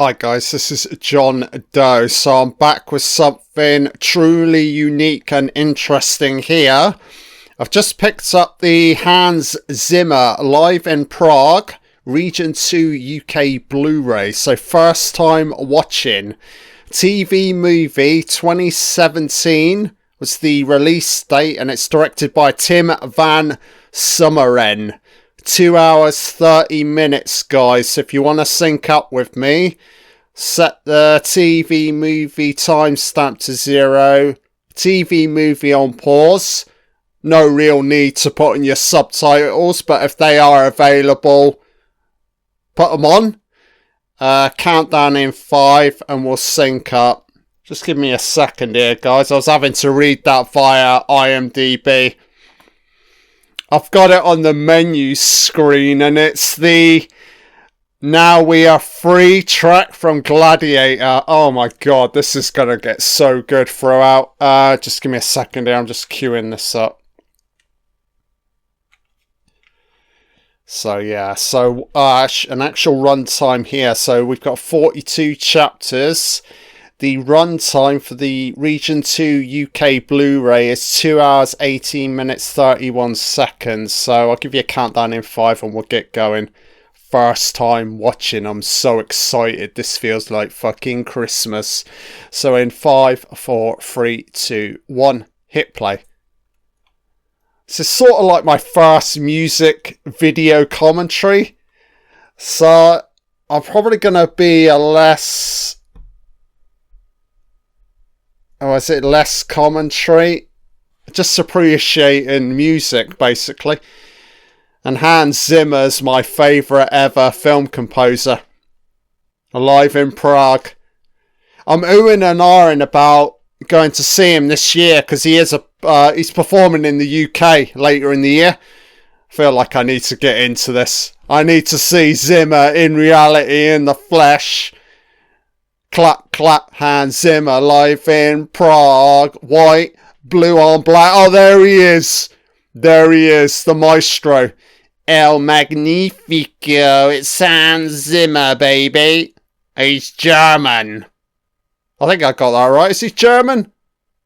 Hi guys, this is John Doe. So I'm back with something truly unique and interesting here. I've just picked up the Hans Zimmer live in Prague Region 2 UK Blu-ray. So first time watching. TV movie 2017 was the release date, and it's directed by Tim van Summeren. 2 hours 30 minutes, guys. So if you want to sync up with me, set the TV movie timestamp to 0. TV movie on pause. No real need to put in your subtitles, but if they are available, put them on. Countdown in 5 and we'll sync up. Just give me a second here, guys. I was having to read that via IMDb. I've got it on the menu screen, and it's the Now We Are Free track from Gladiator. Oh my god, this is going to get so good throughout. Just give me a second here, I'm just queuing this up. So yeah, so an actual runtime here. So we've got 42 chapters. The runtime for the Region 2 UK Blu-ray is 2 hours 18 minutes 31 seconds. So I'll give you a countdown in 5 and we'll get going. First time watching, I'm so excited. This feels like fucking Christmas. So in 5, 4, 3, 2, 1, hit play. This is sort of like my first music video commentary. So I'm probably going to be a less... Oh, is it less commentary? Just appreciating music, basically. And Hans Zimmer's my favourite ever film composer. Alive in Prague. I'm oohing and ahhing about going to see him this year, because he's performing in the UK later in the year. I feel like I need to get into this. I need to see Zimmer in reality, in the flesh. Clap, clap, Hans Zimmer, live in Prague. White, blue on black. Oh, there he is. There he is, the maestro. El Magnifico. It's Hans Zimmer, baby. He's German. I think I got that right. Is he German?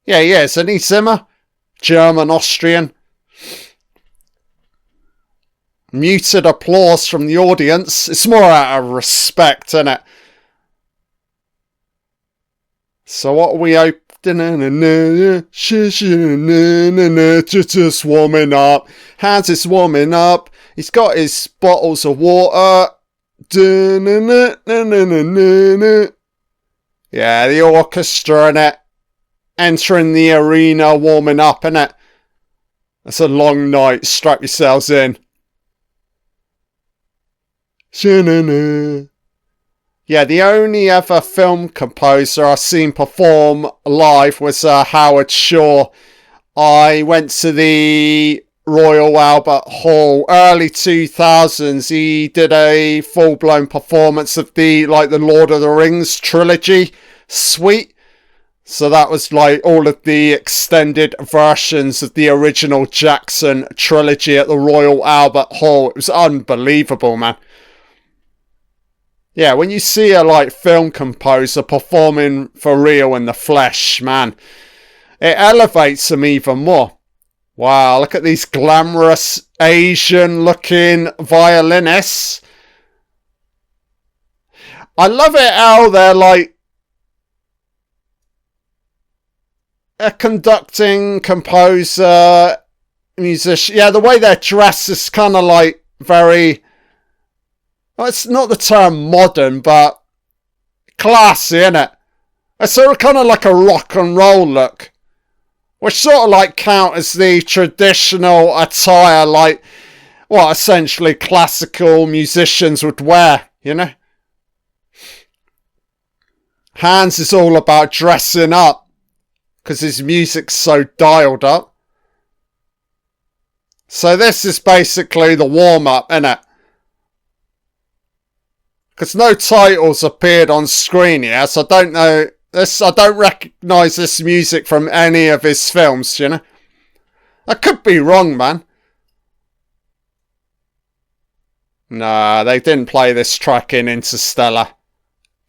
Yeah, he is, isn't he, Zimmer? German, Austrian. Muted applause from the audience. It's more out of respect, isn't it? So what are we opening? Just warming up. Hans is warming up. He's got his bottles of water. Yeah, the orchestra in it. Entering the arena, warming up, innit? That's a long night. Strap yourselves in. Yeah, the only other film composer I've seen perform live was Howard Shaw. I went to the Royal Albert Hall early 2000s. He did a full-blown performance of the Lord of the Rings trilogy suite. So that was like all of the extended versions of the original Jackson trilogy at the Royal Albert Hall. It was unbelievable, man. Yeah, when you see a film composer performing for real in the flesh, man, it elevates them even more. Wow, look at these glamorous Asian-looking violinists. I love it how they're a conducting, composer, musician. Yeah, the way they're dressed is kind of very... Well, it's not the term modern, but classy, innit? It's sort of kind of like a rock and roll look. Which sort of count as the traditional attire essentially classical musicians would wear, you know? Hans is all about dressing up, because his music's so dialed up. So this is basically the warm-up, innit? Because no titles appeared on screen here, so I don't know this. I don't recognise this music from any of his films, you know. I could be wrong, man. Nah, they didn't play this track in Interstellar.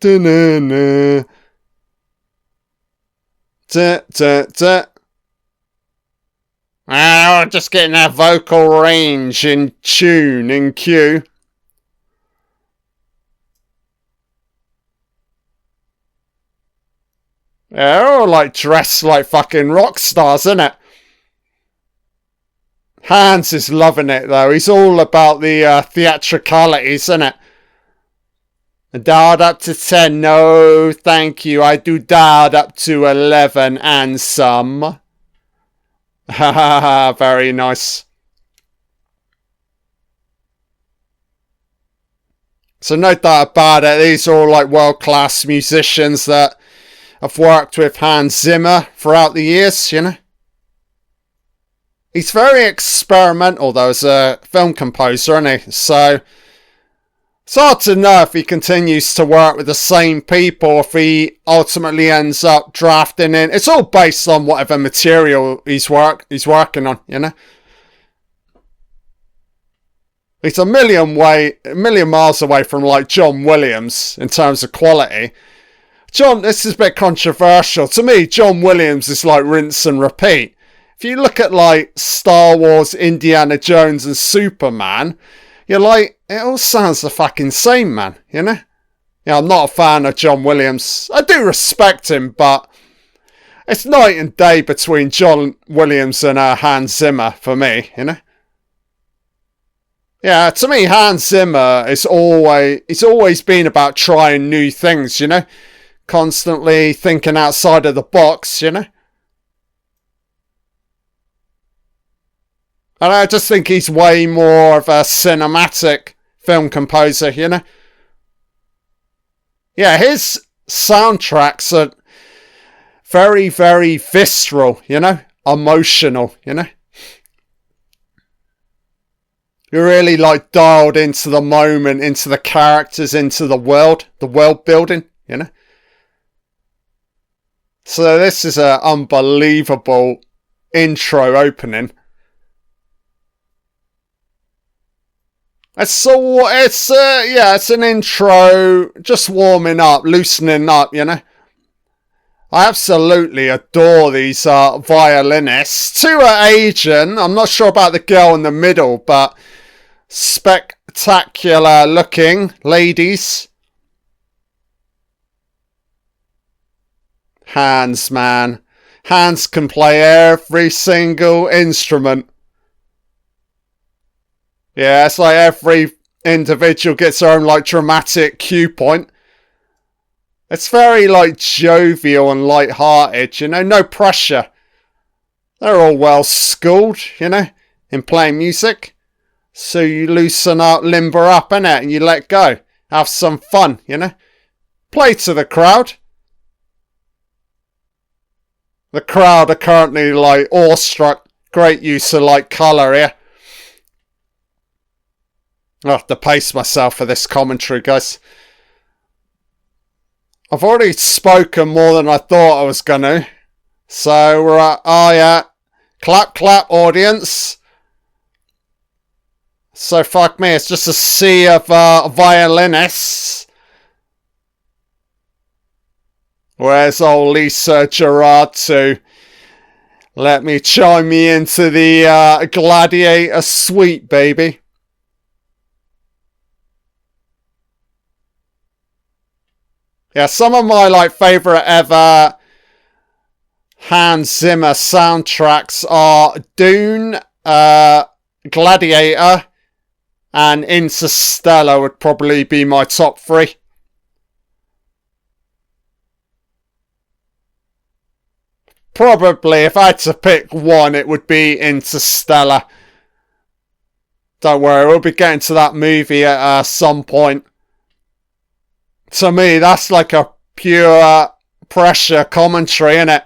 Da-na-na. Da-da-da. Oh, just getting that vocal range in tune, in cue. They're all like dressed like fucking rock stars, isn't it? Hans is loving it though. He's all about the theatricalities, isn't it? Dialed up to 10. No, thank you. I do dialed up to 11 and some. Haha, very nice. So no doubt about it, these are all like world-class musicians that have worked with Hans Zimmer throughout the years, you know. He's very experimental though as a film composer, isn't he? So it's hard to know if he continues to work with the same people, if he ultimately ends up drafting in. It's all based on whatever material he's working on, you know. He's a million miles away from like John Williams in terms of quality. This is a bit controversial. To me, John Williams is like rinse and repeat. If you look at like Star Wars, Indiana Jones and Superman, you're like, it all sounds the fucking same, man, you know? Yeah, I'm not a fan of John Williams. I do respect him, but it's night and day between John Williams and Hans Zimmer for me, you know? Yeah, to me, Hans Zimmer he's always been about trying new things, you know? Constantly thinking outside of the box, you know? And I just think he's way more of a cinematic film composer, you know? Yeah, his soundtracks are very, very visceral, you know? Emotional, you know? You're really like dialed into the moment, into the characters, into the world building, you know? So this is an unbelievable intro opening. It's an intro, just warming up, loosening up, you know. I absolutely adore these violinists. Two are Asian. I'm not sure about the girl in the middle, but spectacular looking ladies. Hans, man. Hans can play every single instrument. Yeah, it's like every individual gets their own like dramatic cue point. It's very like jovial and light-hearted, you know, no pressure. They're all well schooled, you know, in playing music. So you loosen up, limber up, innit, and you let go. Have some fun, you know. Play to the crowd. The crowd are currently like awestruck. Great use of like colour here. I have to pace myself for this commentary, guys. I've already spoken more than I thought I was going to. So we're at, oh yeah, clap, clap, audience. So fuck me, it's just a sea of violinists. Where's old Lisa Gerard to let me chime me into the Gladiator suite, baby. Yeah, some of my like favourite ever Hans Zimmer soundtracks are Dune, Gladiator, and Interstellar would probably be my top three. Probably, if I had to pick one, it would be Interstellar. Don't worry, we'll be getting to that movie at some point. To me, that's like a pure pressure commentary, innit?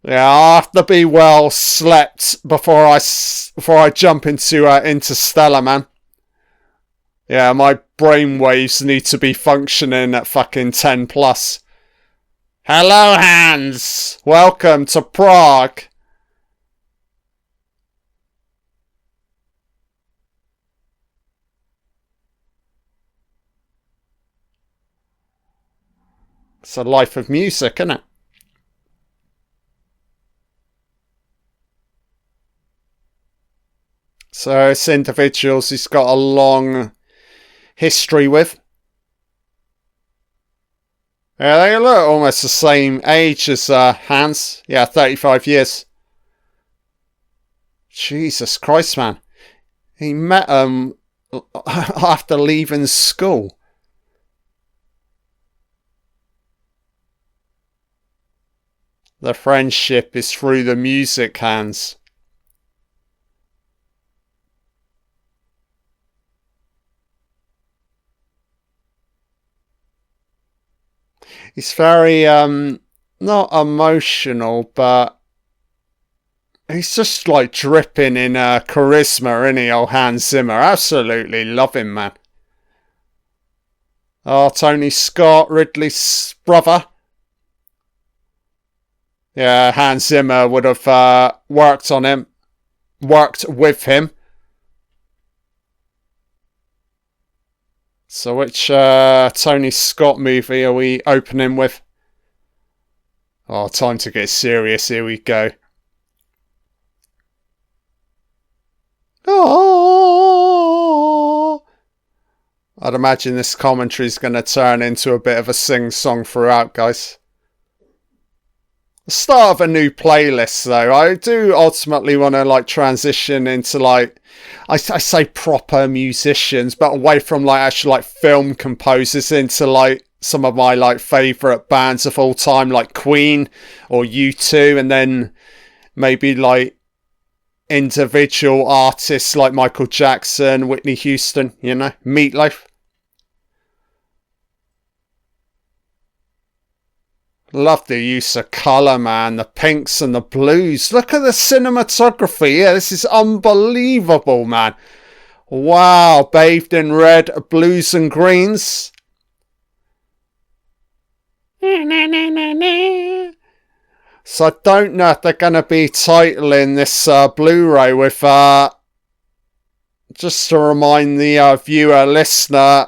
Yeah, I have to be well slept before I jump into Interstellar, man. Yeah, my brainwaves need to be functioning at fucking 10 plus. Hello, Hans. Welcome to Prague. It's a life of music, isn't it? So it's individuals he's got a long history with. Yeah, they look almost the same age as Hans. Yeah, 35 years. Jesus Christ, man. He met him after leaving school. The friendship is through the music, Hans. He's very, not emotional, but he's just like dripping in charisma, isn't he, old Hans Zimmer? Absolutely love him, man. Oh, Tony Scott, Ridley's brother. Yeah, Hans Zimmer would have worked with him. So which Tony Scott movie are we opening with? Oh, time to get serious. Here we go. Oh! I'd imagine this commentary is going to turn into a bit of a sing-song throughout, guys. The start of a new playlist, though. I do ultimately want to like transition into like I say proper musicians, but away from like actual like film composers into like some of my like favourite bands of all time, like Queen or U2, and then maybe like individual artists like Michael Jackson, Whitney Houston, you know, Meatloaf. Love the use of colour, man. The pinks and the blues. Look at the cinematography. Yeah, this is unbelievable, man. Wow, bathed in red, blues and greens. So I don't know if they're going to be titling this Blu-ray with, just to remind the viewer, listener,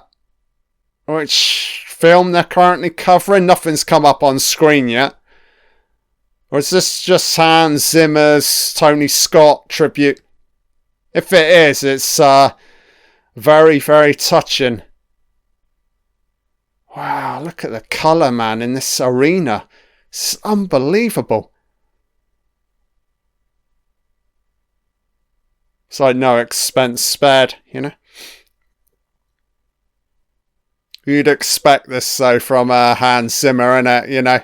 which film they're currently covering. Nothing's come up on screen yet. Or is this just Hans Zimmer's Tony Scott tribute? If it is, it's very, very touching. Wow, look at the colour, man, in this arena. It's unbelievable. It's like no expense spared, you know? You'd expect this, though, from Hans Zimmer, innit? You know,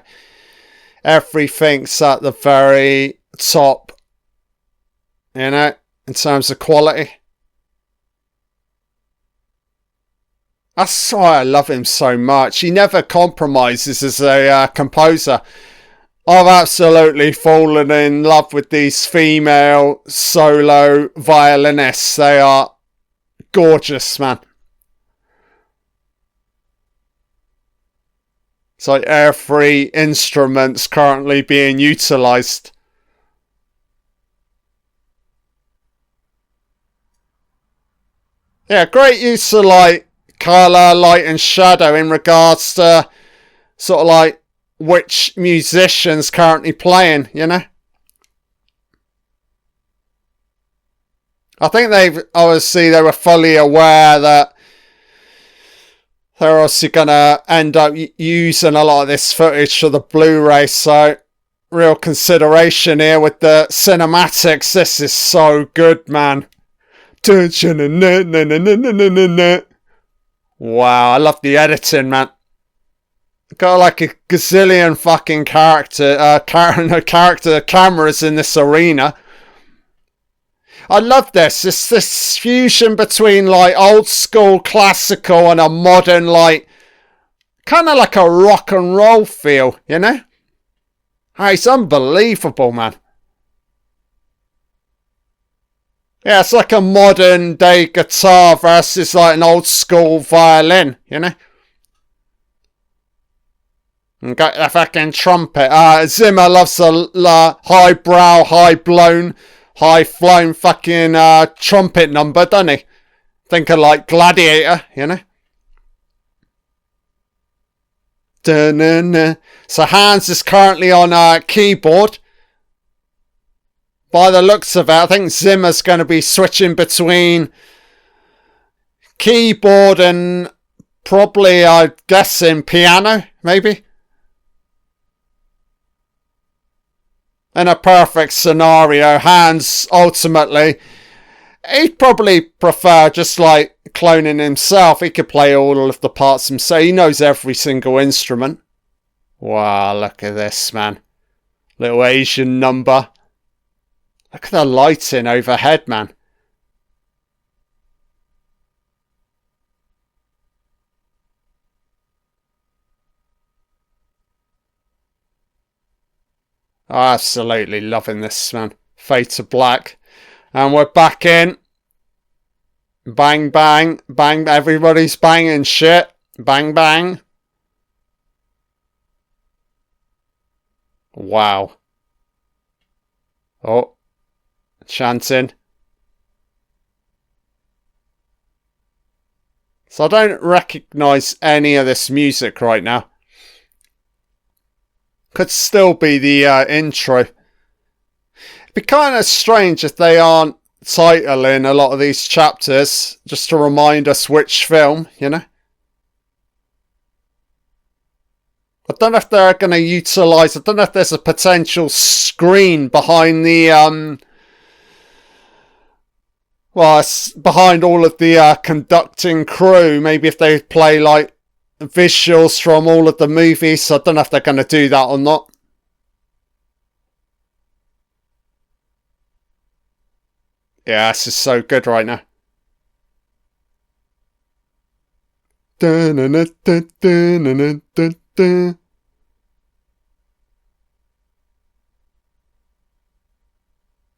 everything's at the very top, you know, in terms of quality. That's why I love him so much. He never compromises as a composer. I've absolutely fallen in love with these female solo violinists. They are gorgeous, man. It's like every instrument's currently being utilised. Yeah, great use of like colour, light and shadow in regards to sort of like which musician's currently playing, you know? I think they were fully aware that they're obviously going to end up using a lot of this footage for the Blu-ray, so real consideration here with the cinematics. This is so good, man. Wow, I love the editing, man. Got like a gazillion fucking character cameras in this arena. I love this. It's this fusion between like old school classical and a modern, like kind of like a rock and roll feel, you know? Hey, it's unbelievable, man. Yeah, it's like a modern day guitar versus like an old school violin, you know? And got the fucking trumpet. Zimmer loves the highbrow, high-blown, high-flown fucking trumpet number, doesn't he? Think of like Gladiator, you know? Da-na-na. So Hans is currently on a keyboard. By the looks of it, I think Zimmer's going to be switching between keyboard and probably, I'm guessing, piano, maybe? In a perfect scenario, Hans, ultimately, he'd probably prefer just like cloning himself. He could play all of the parts himself. He knows every single instrument. Wow, look at this, man. Little Asian number. Look at the lighting overhead, man. Absolutely loving this, man. Fade to black. And we're back in. Bang, bang, bang. Everybody's banging shit. Bang, bang. Wow. Oh. Chanting. So I don't recognise any of this music right now. Could still be the intro. It'd be kind of strange if they aren't titling a lot of these chapters, just to remind us which film, you know? I don't know if they're going to utilise, I don't know if there's a potential screen behind the, well, it's behind all of the conducting crew. Maybe if they play like visuals from all of the movies. So I don't know if they're going to do that or not. Yeah, this is so good right now.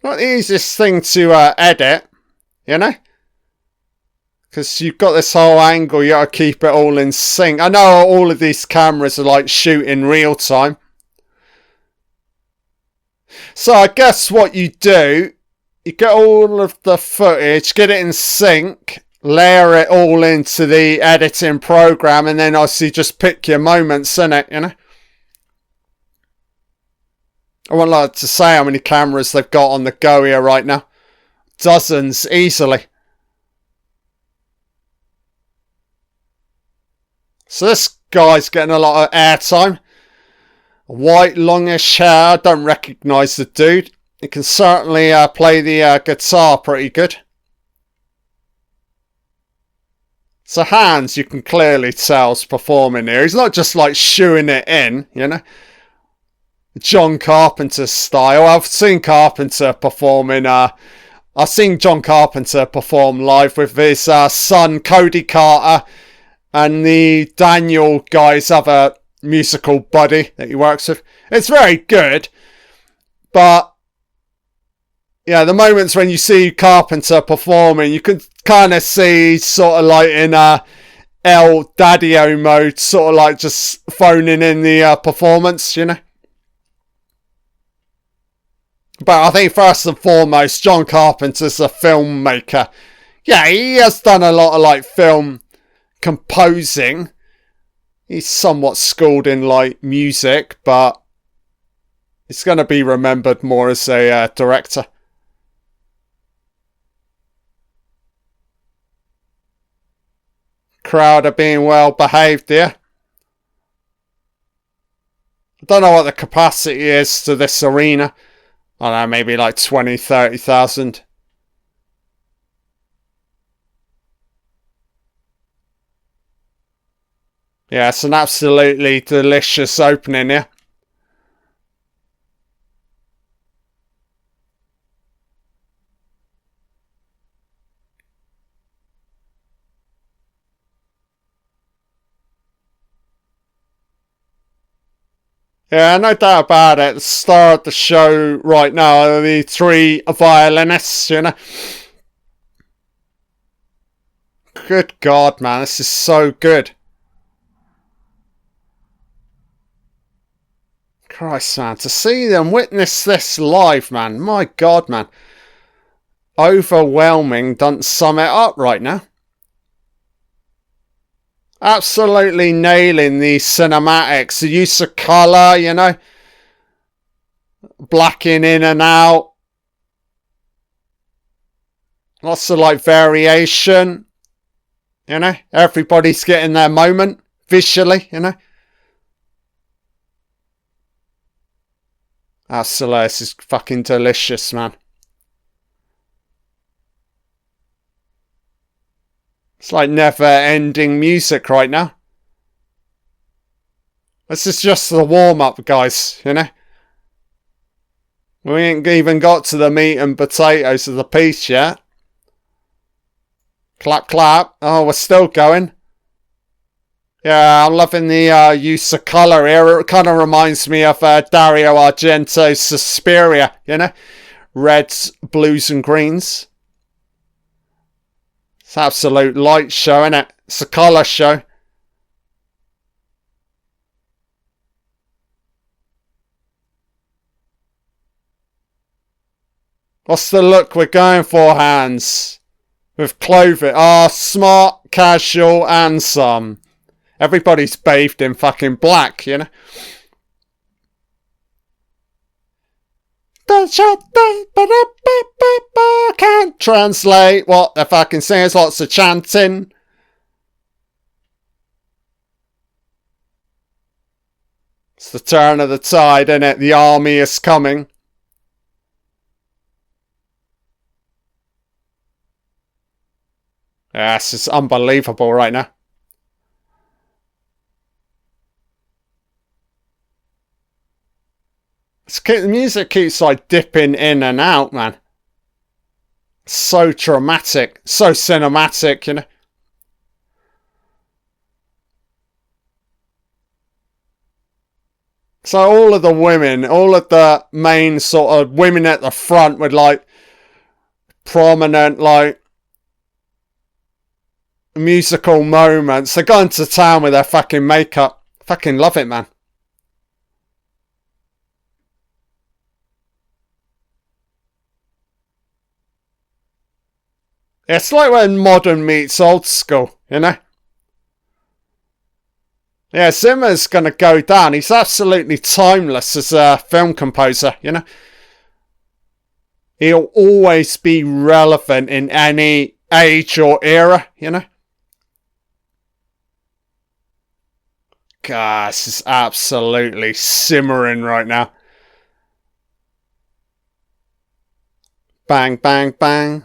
Not the easiest thing to edit, you know? Because you've got this whole angle, you gotta keep it all in sync. I know all of these cameras are like shooting real time. So I guess what you do, you get all of the footage, get it in sync, layer it all into the editing program, and then obviously just pick your moments in it, you know? I wouldn't like to say how many cameras they've got on the go here right now. Dozens, easily. So this guy's getting a lot of airtime. White, longish hair. Don't recognise the dude. He can certainly play the guitar pretty good. So Hans, you can clearly tell, is performing here. He's not just like shooing it in, you know. John Carpenter style. I've seen Carpenter performing. I've seen John Carpenter perform live with his son Cody Carter and the Daniel guy's other musical buddy that he works with. It's very good, but yeah, the moments when you see Carpenter performing, you can kind of see sort of like in El Daddio mode, sort of like just phoning in the performance, you know. But I think first and foremost, John Carpenter's a filmmaker. Yeah, he has done a lot of like film composing. He's somewhat schooled in like music, but he's going to be remembered more as a director. Crowd are being well behaved here. I don't know what the capacity is to this arena. I don't know, maybe like 20, 30,000. Yeah, it's an absolutely delicious opening here. Yeah, no doubt about it. The star of the show right now are the three violinists, you know. Good God, man, this is so good. Christ, man, to see them witness this live, man. My God, man. Overwhelming doesn't sum it up right now. Absolutely nailing the cinematics, the use of colour, you know, blacking in and out, lots of like variation, you know, everybody's getting their moment visually, you know. Absolutely, this is fucking delicious, man. It's like never-ending music right now. This is just the warm-up, guys, you know? We ain't even got to the meat and potatoes of the piece yet. Clap, clap. Oh, we're still going. Yeah, I'm loving the use of colour here. It kind of reminds me of Dario Argento's Suspiria, you know? Reds, blues and greens. It's an absolute light show, isn't it? It's a colour show. What's the look we're going for, Hans? With clothing. Ah, smart, casual, and some. Everybody's bathed in fucking black, you know? Can't translate what the fucking saying. There's lots of chanting. It's the turn of the tide, isn't it? The army is coming. Yeah, this is unbelievable right now. The music keeps like dipping in and out, man. So dramatic, so cinematic, you know. So all of the women, all of the main sort of women at the front with like prominent like musical moments, they're going to town with their fucking makeup. Fucking love it, man. It's like when modern meets old school, you know? Yeah, Zimmer's going to go down. He's absolutely timeless as a film composer, you know? He'll always be relevant in any age or era, you know? God, this is absolutely simmering right now. Bang, bang, bang.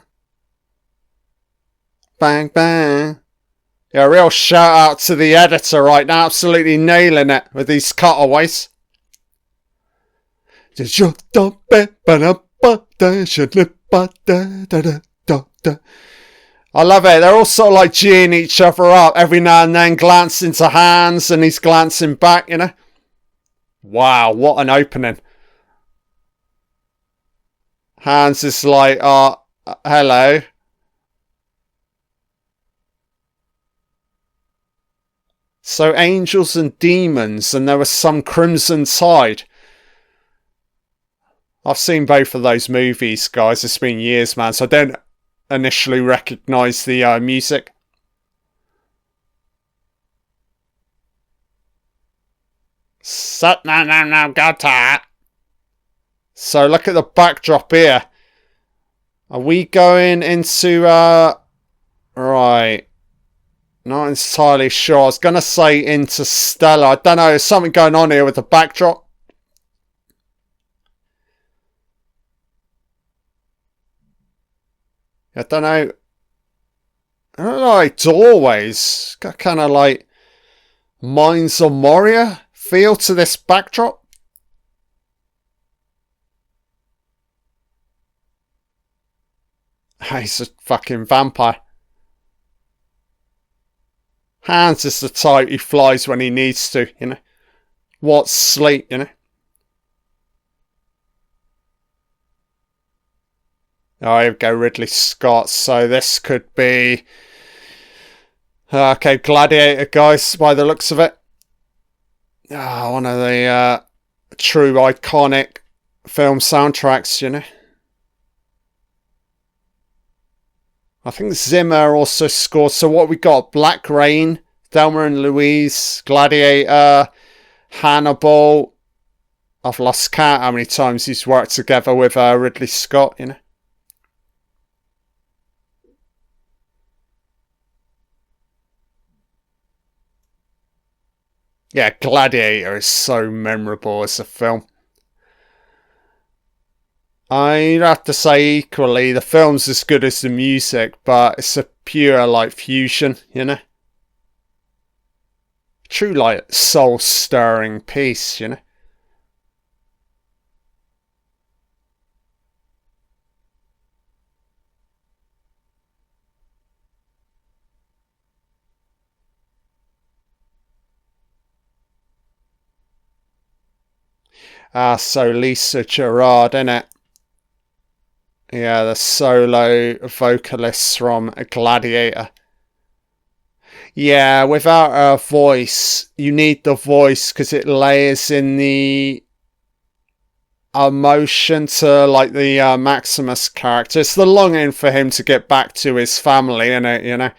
Bang, bang. Yeah, a real shout out to the editor right now. Absolutely nailing it with these cutaways. I love it. They're all sort of like geeing each other up. Every now and then glancing to Hans and he's glancing back, you know. Wow, what an opening. Hans is like, hello. So angels and demons, and there was some Crimson Tide. I've seen both of those movies, guys. It's been years, man, so I don't initially recognise the music. No, got that. So look at the backdrop here. Are we going into, right. Not entirely sure. I was going to say Interstellar. I don't know. There's something going on here with the backdrop. I don't know. I don't know, like doorways. Got kind of like Mines of Moria feel to this backdrop. He's a fucking vampire. Hans is the type who flies when he needs to, you know. What's sleep, you know. Oh, here we go, Ridley Scott. So this could be... okay, Gladiator, guys, by the looks of it. One of the true iconic film soundtracks, you know. I think Zimmer also scored. So what we got? Black Rain, Thelma and Louise, Gladiator, Hannibal. I've lost count how many times he's worked together with Ridley Scott, you know. Yeah, Gladiator is so memorable as a film. I'd have to say equally, the film's as good as the music, but it's a pure, like, fusion, you know? True, like, soul-stirring piece, you know? So Lisa Gerrard, innit? Yeah, the solo vocalist from Gladiator. Yeah, without a voice, you need the voice because it layers in the emotion to, like, the Maximus character. It's the longing for him to get back to his family, innit, you know?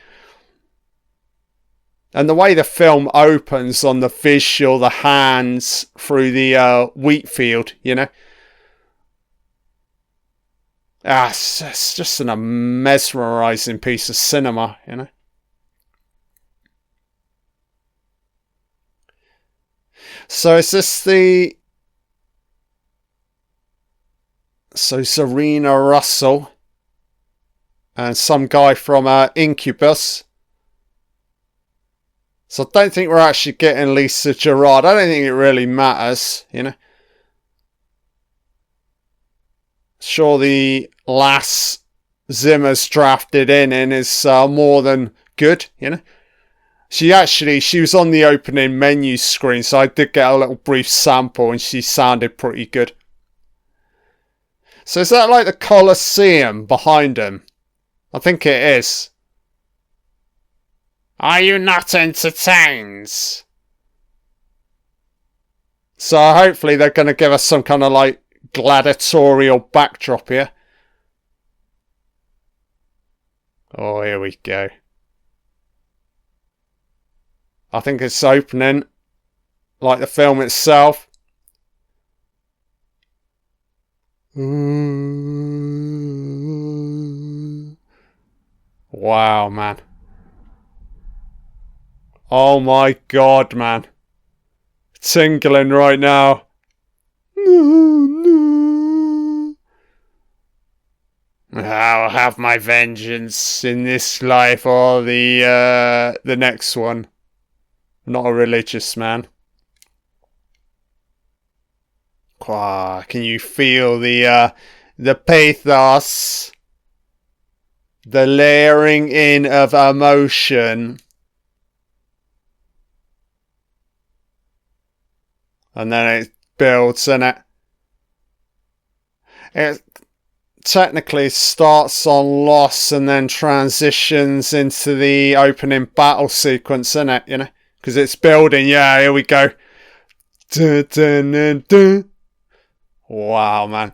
And the way the film opens on the visual, the hands through the wheat field, you know? It's just a mesmerising piece of cinema, you know? So is this the... So Serena Russell and some guy from Incubus. So I don't think we're actually getting Lisa Gerrard. I don't think it really matters, you know. Sure, the lass Zimmer's drafted in is more than good, you know. She was on the opening menu screen, so I did get a little brief sample and she sounded pretty good. So is that like the Colosseum behind him? I think it is. Are you not entertained? So hopefully they're going to give us some kind of like gladiatorial backdrop here. Oh, here we go. I think it's opening like the film itself. Wow, man. Oh my god, man. Tingling right now. I'll have my vengeance in this life or the next one. I'm not a religious man. Can you feel the pathos? The layering in of emotion. And then it builds, and it technically starts on loss and then transitions into the opening battle sequence, innit? You know, because it's building. Yeah, here we go. Dun, dun, dun, dun. Wow, man.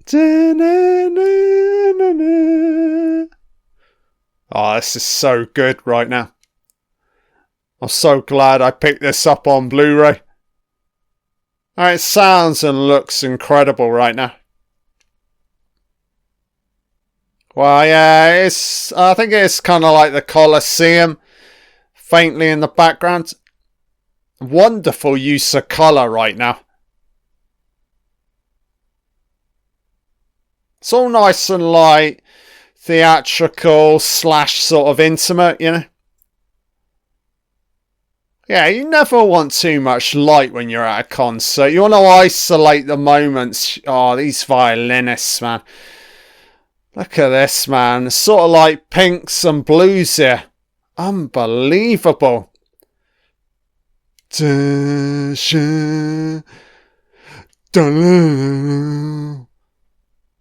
Dun, dun, dun, dun, dun. Oh, this is so good right now. I'm so glad I picked this up on Blu-ray. It sounds and looks incredible right now. Well, yeah, I think it's kind of like the Colosseum, faintly in the background. Wonderful use of colour right now. It's all nice and light, theatrical / sort of intimate, you know. Yeah, you never want too much light when you're at a concert. You want to isolate the moments. Oh, these violinists, man. Look at this, man. It's sort of like pinks and blues here. Unbelievable.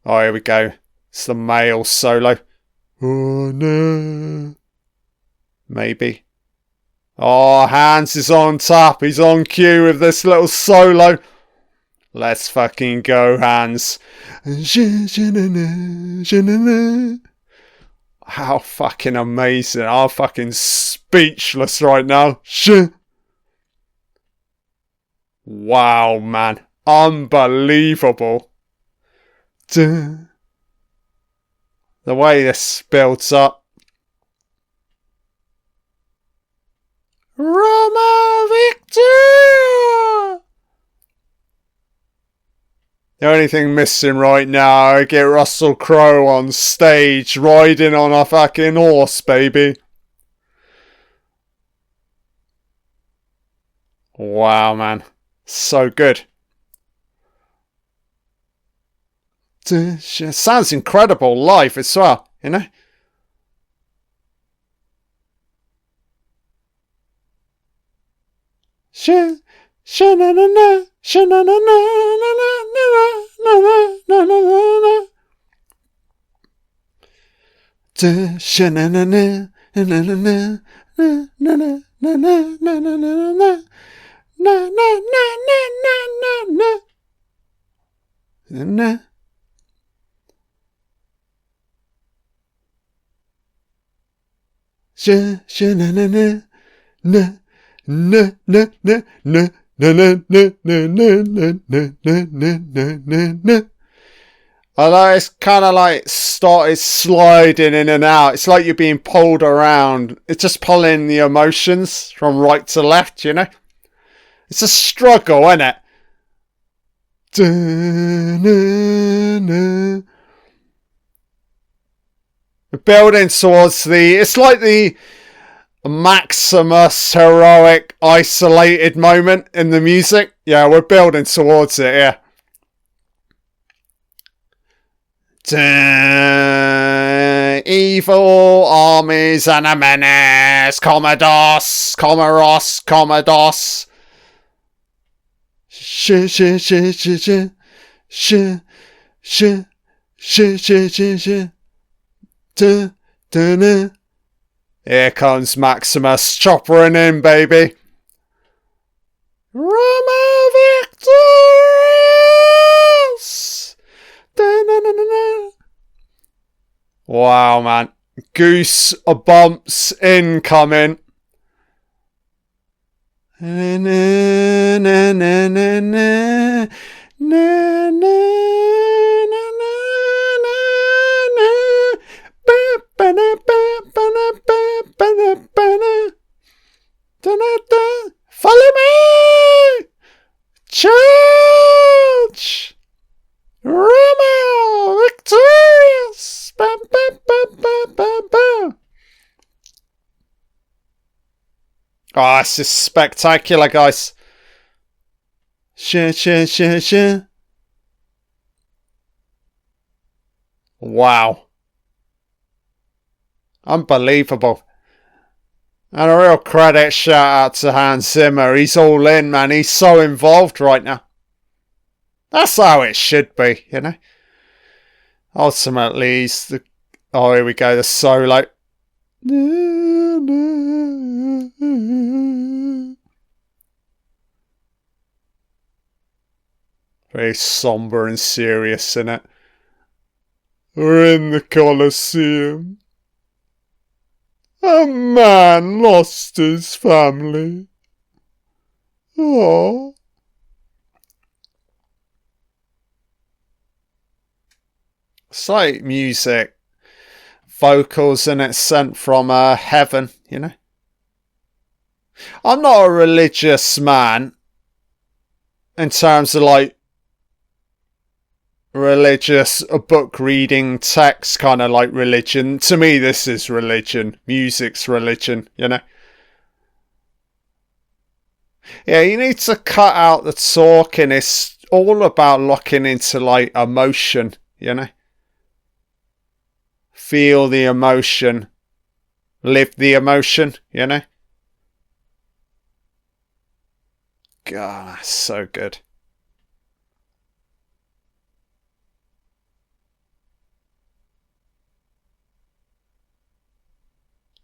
Oh, here we go. It's the male solo. Oh, no. Maybe. Oh, Hans is on top. He's on cue with this little solo. Let's fucking go, Hans. How fucking amazing. I'm fucking speechless right now. Shit. Wow, man. Unbelievable. The way this builds up. Roma Victor! The only thing missing right now, I get Russell Crowe on stage riding on a fucking horse, baby. Wow, man. So good. Sounds incredible live as well, you know? Sha-na-na-na, sha-na-na-na-na-na-na-na-na-na-na-na. Sha-na-na-na, na-na-na-na, na-na-na-na-na-na-na-na-na. Na na na na na na na na. Sha na na na na na na na na na na na na na na na. I know it's kind of like started sliding in and out. It's like you're being pulled around. It's just pulling the emotions from right to left, you know? It's a struggle, isn't it? We're building towards it's like the Maximus heroic isolated moment in the music. Yeah, we're building towards it, yeah. Evil armies and a menace. Commodus, Comoros, Commodus. Here comes Maximus choppering in, baby. Roma victorious! Wow, man. Goose bumps incoming. Na na na na na na na na na. Follow me! Charge! Roma victorious! Ba, ba, ba, ba, ba, ba. Oh, this is spectacular, guys. Wow. Unbelievable. And a real credit shout out to Hans Zimmer. He's all in, man. He's so involved right now. That's how it should be, you know. Ultimately, he's the... Oh, here we go. The solo. Very somber and serious, isn't it? We're in the Colosseum. A man lost his family. Oh. It's like music, vocals, and it's sent from heaven, you know. I'm not a religious man in terms of like religious book reading, text kind of like religion. To me, this is religion. Music's religion, you know. Yeah, you need to cut out the talking. It's all about locking into like emotion, you know. Feel the emotion. Live the emotion, you know. God, that's so good.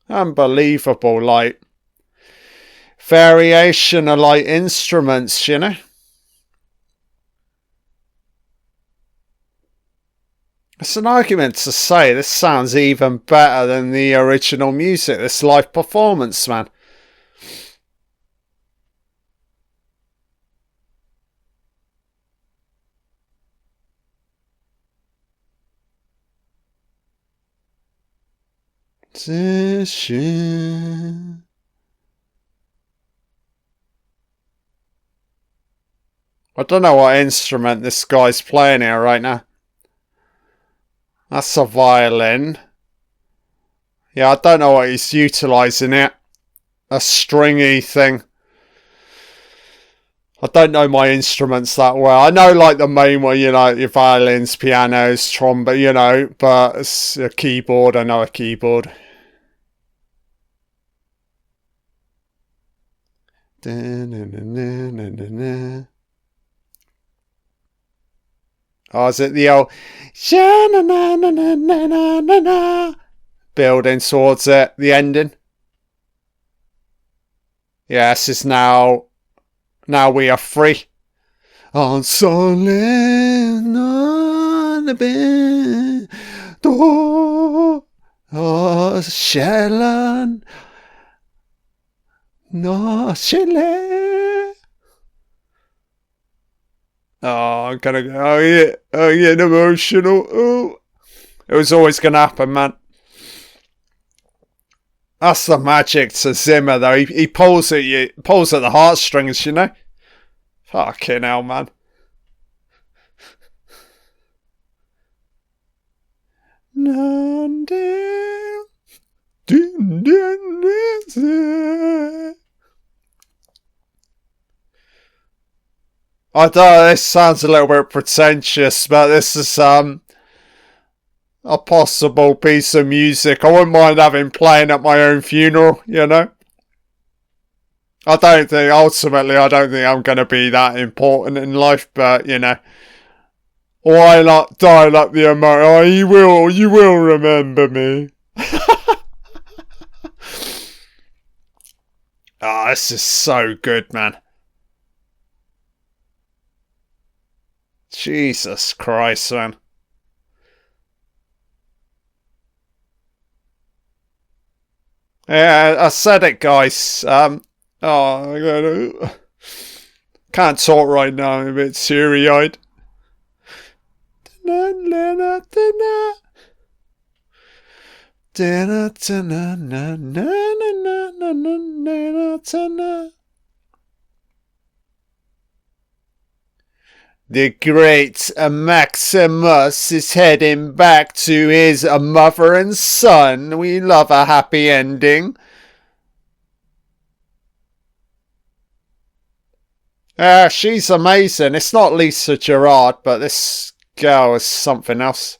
Unbelievable, like variation of like instruments, you know. It's an argument to say this sounds even better than the original music, this live performance, man. I don't know what instrument this guy's playing here right now. That's a violin. Yeah, I don't know what he's utilising it. A stringy thing. I don't know my instruments that well. I know like the main one, you know, your violins, pianos, trombone, you know, but it's a keyboard. I know a keyboard. Oh, is it the old building towards it, the ending? Yes, it's now we are free. On solid on the bed, oh, Shellan, no Chile. Oh, I'm gonna go. Oh, yeah, emotional. Oh, it was always gonna happen, man. That's the magic to Zimmer, though. He pulls at you, pulls at the heartstrings, you know. Fucking hell, man. I don't know, this sounds a little bit pretentious, but this is a possible piece of music I wouldn't mind having playing at my own funeral, you know. I don't think I'm going to be that important in life, but, you know, why not dial up the emotion? Oh, you will remember me. Oh, this is so good, man. Jesus Christ, man. Yeah, I said it, guys. Can't talk right now. I'm a bit teary-eyed. The great Maximus is heading back to his mother and son. We love a happy ending. She's amazing. It's not Lisa Gerard, but this girl is something else.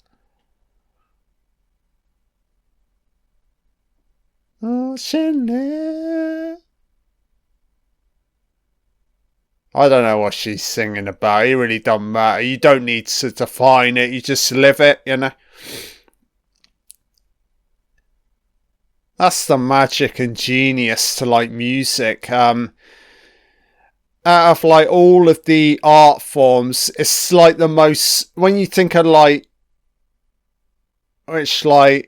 Oh, I don't know what she's singing about. It really doesn't matter. You don't need to define it. You just live it, you know. That's the magic and genius to like music. Out of like all of the art forms, it's like the most, when you think of like which like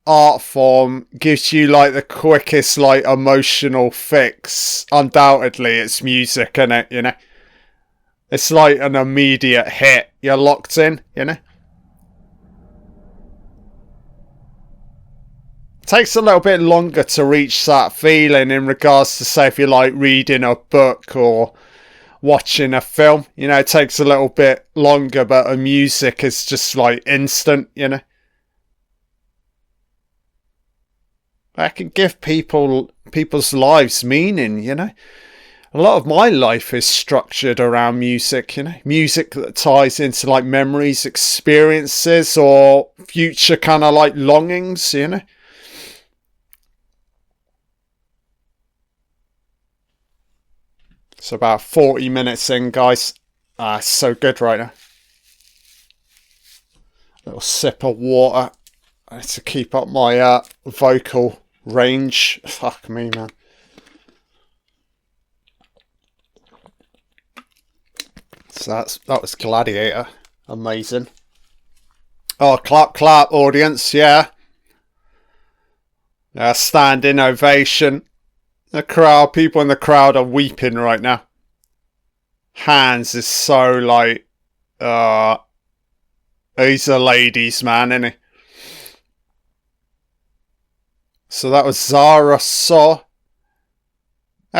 art form gives you like the quickest like emotional fix, undoubtedly it's music, innit, you know. It's like an immediate hit. You're locked in, you know. Takes a little bit longer to reach that feeling in regards to, say, if you're like reading a book or watching a film, you know, it takes a little bit longer, but a music is just like instant, you know. I can give people's lives meaning, you know. A lot of my life is structured around music, you know. Music that ties into like memories, experiences, or future kind of like longings, you know. It's about 40 minutes in, guys. It's so good right now. Little sip of water to keep up my vocal range. Fuck me, man. So that was Gladiator. Amazing. Oh, clap, clap, audience, yeah. Standing ovation. The crowd, people in the crowd are weeping right now. Hans is so like, he's a ladies' man, isn't he? So that was Zara So.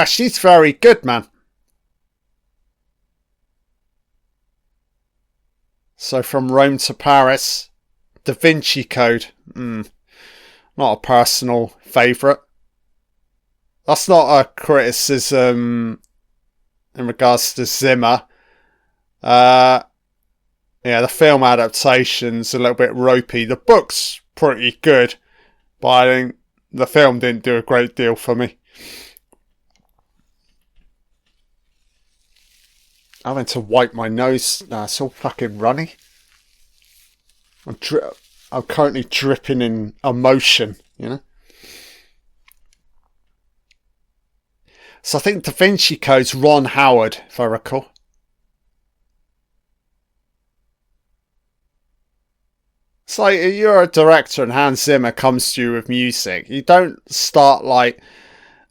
She's very good, man. So from Rome to Paris, Da Vinci Code. Not a personal favourite. That's not a criticism in regards to Zimmer. Yeah, the film adaptation's a little bit ropey. The book's pretty good, but I think the film didn't do a great deal for me. I'm having to wipe my nose. It's all fucking runny. I'm currently dripping in emotion, you know. So I think Da Vinci Code's Ron Howard, if I recall. It's like you're a director and Hans Zimmer comes to you with music. You don't start like,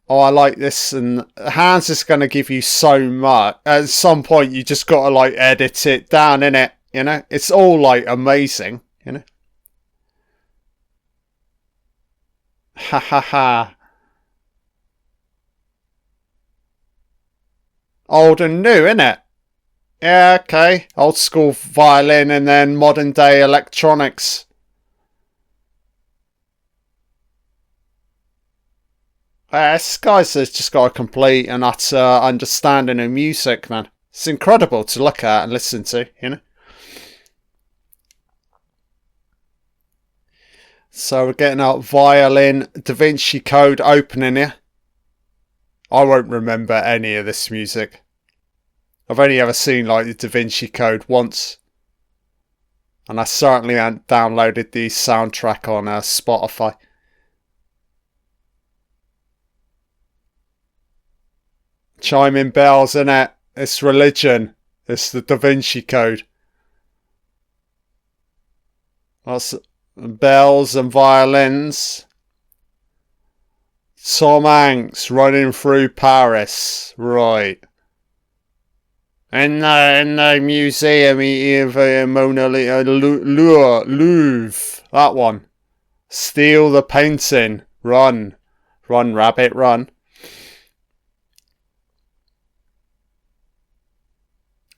oh, I like this, and Hans is going to give you so much. At some point, you just got to like edit it down, innit? You know, it's all like amazing, you know. Ha ha ha. Old and new, innit? Yeah, okay. Old school violin and then modern day electronics. This guy's just got a complete and utter understanding of music, man. It's incredible to look at and listen to, you know. So we're getting out violin, Da Vinci Code opening here. I won't remember any of this music. I've only ever seen like the Da Vinci Code once. And I certainly hadn't downloaded the soundtrack on Spotify. Chiming bells, innit? It's religion. It's the Da Vinci Code. That's bells and violins. Tom Hanks running through Paris. Right. In the museum of Mona Lisa, Louvre. That one. Steal the painting. Run. Run, rabbit, run.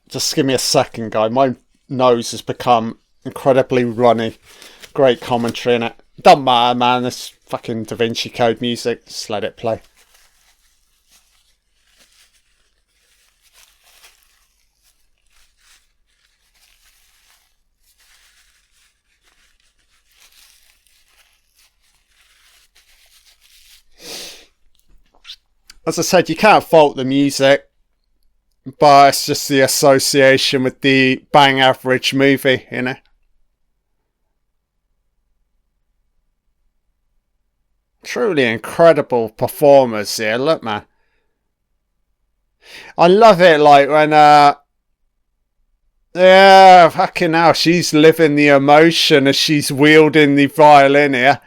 Just give me a second, guy. My nose has become incredibly runny. Great commentary in it. Don't matter, man. This fucking Da Vinci Code music. Just let it play. As I said, you can't fault the music, but it's just the association with the bang average movie, you know. Truly incredible performers here. Look, man. I love it, like, when, yeah, fucking hell, she's living the emotion as she's wielding the violin here.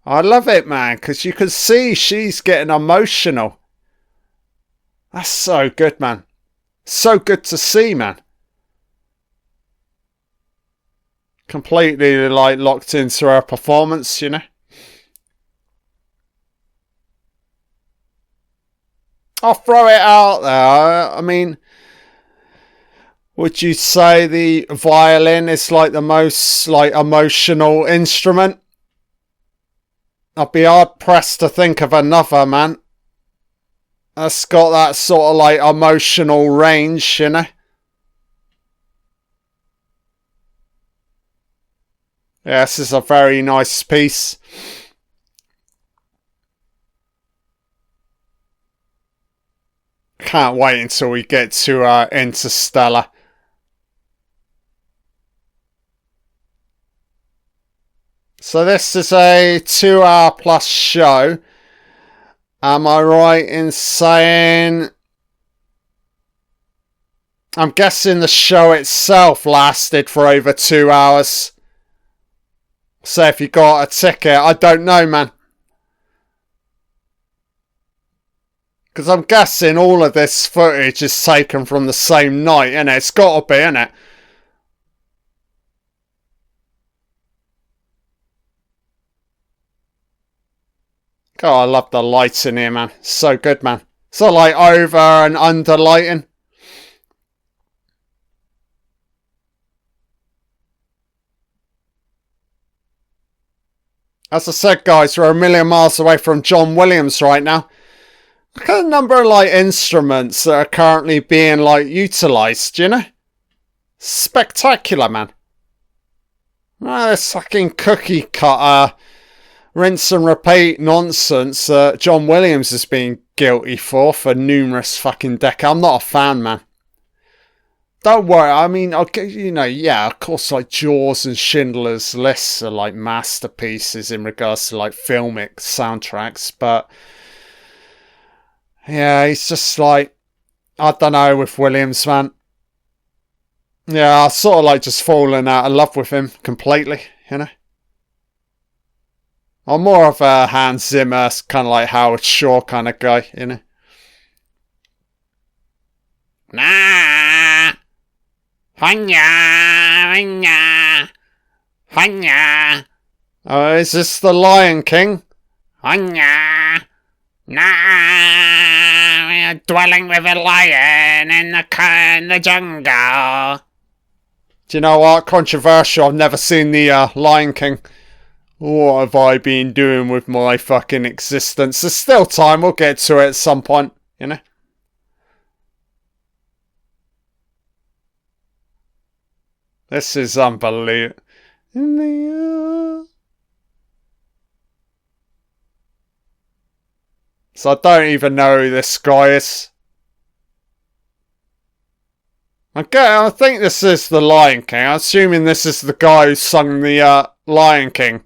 I love it, man, because you can see she's getting emotional. That's so good, man. So good to see, man. Completely, like, locked into her performance, you know. I'll throw it out there. I mean, would you say the violin is like the most like emotional instrument? I'd be hard pressed to think of another, man. That's got that sort of like emotional range, you know. Yeah, this is a very nice piece. Can't wait until we get to Interstellar. So this is a 2-hour plus show. Am I right in saying... I'm guessing the show itself lasted for over 2 hours. So if you got a ticket, I don't know, man. Because I'm guessing all of this footage is taken from the same night, innit? It's got to be, innit? God, I love the lights in here, man. So good, man. So like over and under lighting. As I said, guys, we're a million miles away from John Williams right now. Look at the number of like instruments that are currently being like utilised, you know? Spectacular, man. Oh, this fucking cookie cutter, rinse and repeat nonsense that John Williams has been guilty for numerous fucking decades. I'm not a fan, man. Don't worry, I mean, I'll get, you know, yeah, of course, like Jaws and Schindler's List are like masterpieces in regards to like filmic soundtracks, but yeah, he's just like, I don't know, with Williams, man. Yeah, I sort of like just fallen out of love with him completely, you know. I'm more of a Hans Zimmer, kind of like Howard Shaw kind of guy, you know. Nah. Hanya, hanya, hanya. Oh, is this the Lion King? Hanya. Nah, we are dwelling with a lion in the jungle. Do you know what? Controversial. I've never seen the Lion King. What have I been doing with my fucking existence? There's still time. We'll get to it at some point, you know. This is unbelievable. In the So I don't even know who this guy is. Okay, I think this is the Lion King. I'm assuming this is the guy who sung the Lion King.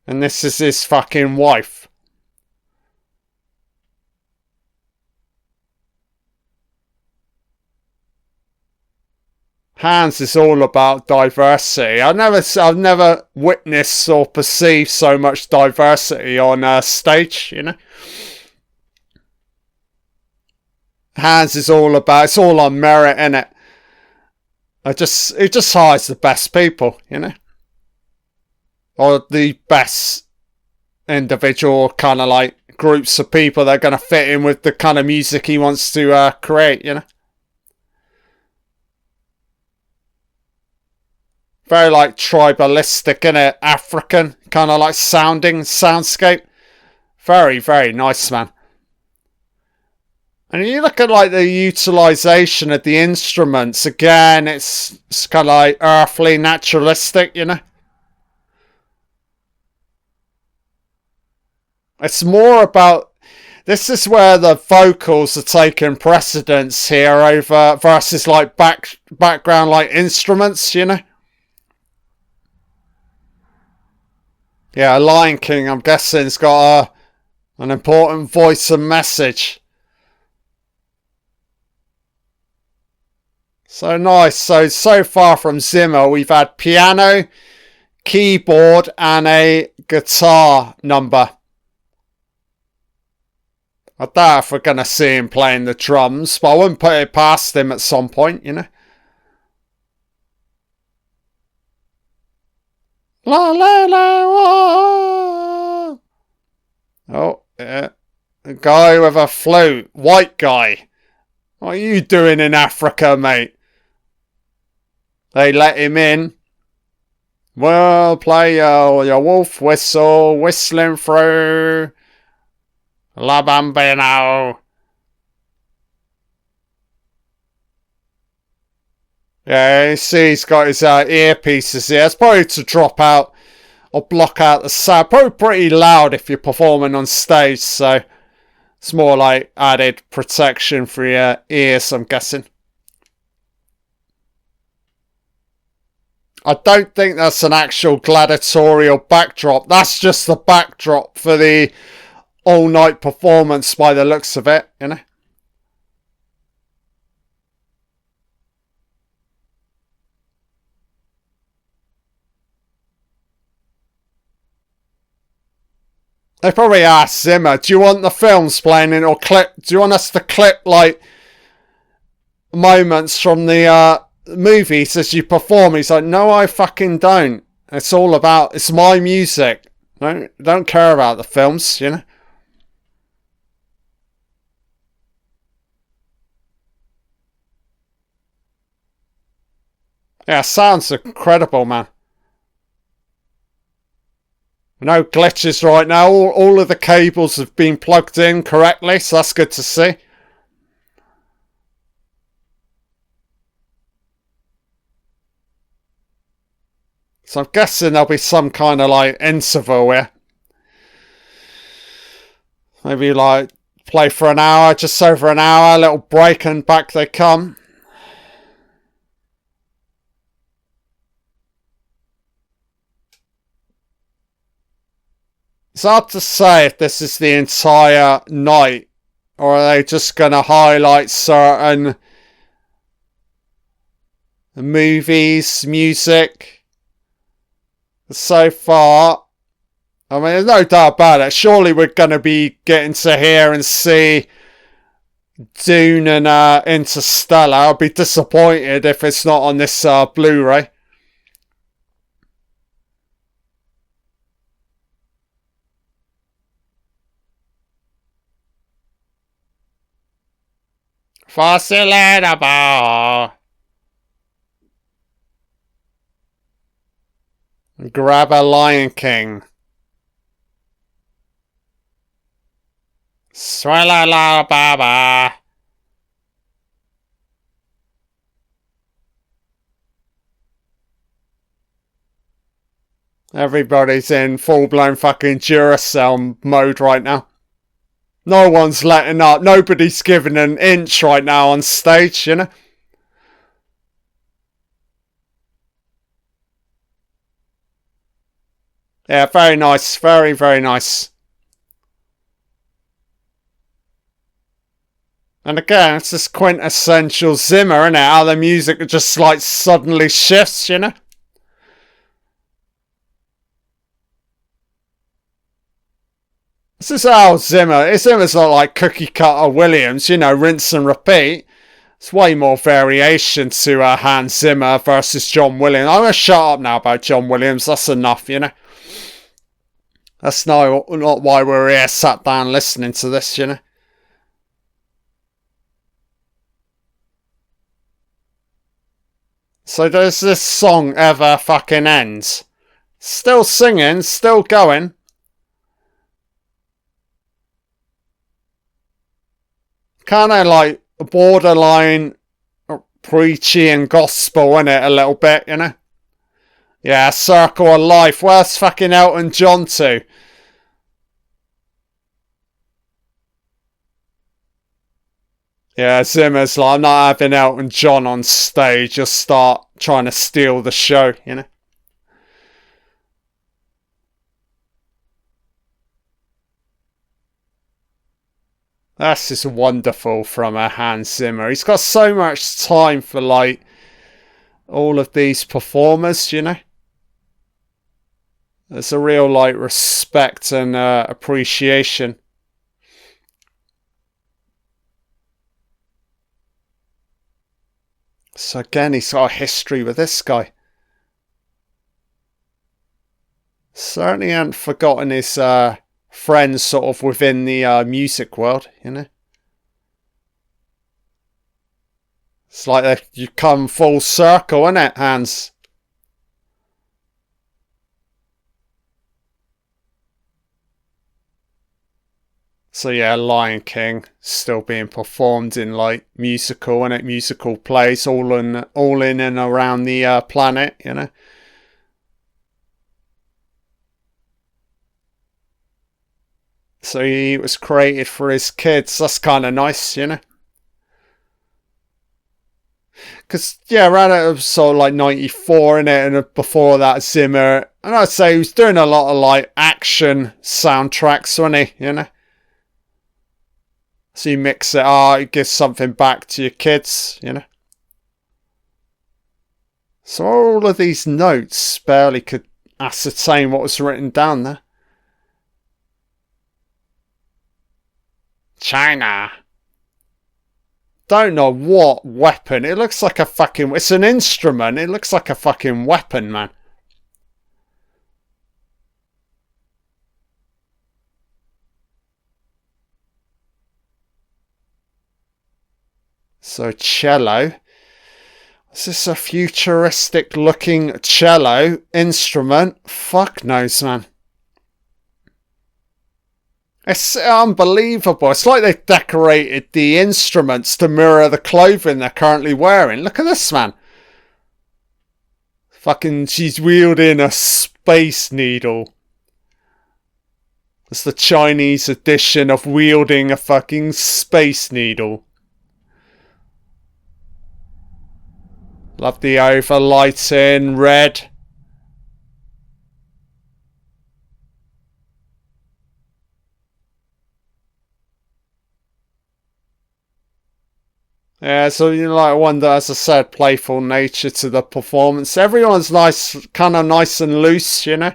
And this is his fucking wife. Hans is all about diversity. I've never witnessed or perceived so much diversity on stage, you know. Hans is all about, it's all on merit, innit? It just hires the best people, you know. Or the best individual kind of like groups of people that are going to fit in with the kind of music he wants to create, you know. Very like tribalistic, innit? African kind of like soundscape. Very, very nice, man. And you look at like the utilization of the instruments, again, it's kind of like earthly, naturalistic, you know. It's more about, this is where the vocals are taking precedence here over versus like background like instruments, you know. Yeah, Lion King, I'm guessing, has got an important voice and message. So nice. So far from Zimmer, we've had piano, keyboard, and a guitar number. I doubt if we're going to see him playing the drums, but I wouldn't put it past him at some point, you know. La la la. Oh, yeah. A guy with a flute. White guy. What are you doing in Africa, mate? They let him in. Well, play your wolf whistle, whistling through La Bambino. Yeah, you see he's got his earpieces here. It's probably to drop out or block out the sound. Probably pretty loud if you're performing on stage, so it's more like added protection for your ears, I'm guessing. I don't think that's an actual gladiatorial backdrop. That's just the backdrop for the all-night performance by the looks of it, you know. They probably asked Zimmer, do you want the films playing in or clip? Do you want us to clip like moments from the movies as you perform? He's like, no, I fucking don't. It's all about, it's my music. Don't care about the films, you know. Yeah, sounds incredible, man. No glitches right now. All of the cables have been plugged in correctly, so that's good to see. So I'm guessing there'll be some kind of like interval here. Maybe like play for an hour, just over an hour, a little break, and back they come. It's hard to say if this is the entire night, or are they just going to highlight certain movies, music. So far, I mean, there's no doubt about it. Surely we're going to be getting to hear and see Dune and Interstellar. I'll be disappointed if it's not on this Blu-ray. Fossilatable. Grab a Lion King. Swalala baba. Everybody's in full-blown fucking Duracell mode right now. No one's letting up. Nobody's giving an inch right now on stage, you know? Yeah, very nice. Very, very nice. And again, it's this quintessential Zimmer, isn't it? How the music just like suddenly shifts, you know? This is how Zimmer. Zimmer's not like cookie cutter Williams, you know, rinse and repeat. It's way more variation to Hans Zimmer versus John Williams. I'm going to shut up now about John Williams. That's enough, you know. That's not why we're here sat down listening to this, you know. So does this song ever fucking end? Still singing, still going. Kind of like borderline preachy and gospel in it a little bit, you know? Yeah, Circle of Life. Where's fucking Elton John to? Yeah, Zimmer's like, I'm not having Elton John on stage. Just start trying to steal the show, you know? That's just wonderful from Hans Zimmer. He's got so much time for, like, all of these performers, you know? There's a real, like, respect and appreciation. So again, he's got a history with this guy. Certainly hadn't forgotten his friends sort of within the music world, you know? It's like you come full circle, isn't it, Hans? So yeah, Lion King still being performed in like musical and musical plays, all in and around the planet, you know. So he was created for his kids. That's kind of nice, you know. Because yeah, around it was sort of like '94 in it, and before that Zimmer, and I'd say he was doing a lot of like action soundtracks, wasn't he? You know. So you mix it up, you give something back to your kids, you know. So all of these notes barely could ascertain what was written down there. China. Don't know what weapon. It looks like a fucking... It's an instrument. It looks like a fucking weapon, man. So, cello. Is this a futuristic looking cello instrument? Fuck knows, man. It's unbelievable. It's like they've decorated the instruments to mirror the clothing they're currently wearing. Look at this, man. Fucking, she's wielding a space needle. It's the Chinese edition of wielding a fucking space needle. Love the overlighting, red. Yeah, so you know, I wonder, as I said, playful nature to the performance. Everyone's nice, kind of nice and loose, you know.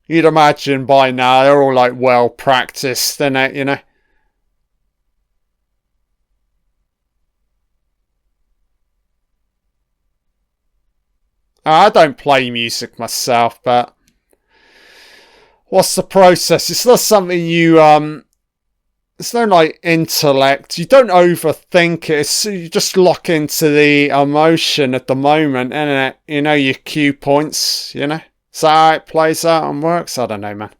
You'd imagine by now they're all like well practiced in it, you know. I don't play music myself, but what's the process? It's not something you it's no like intellect. You don't overthink it. You just lock into the emotion at the moment, and you know your cue points. You know, so how it plays out and works. I don't know, man.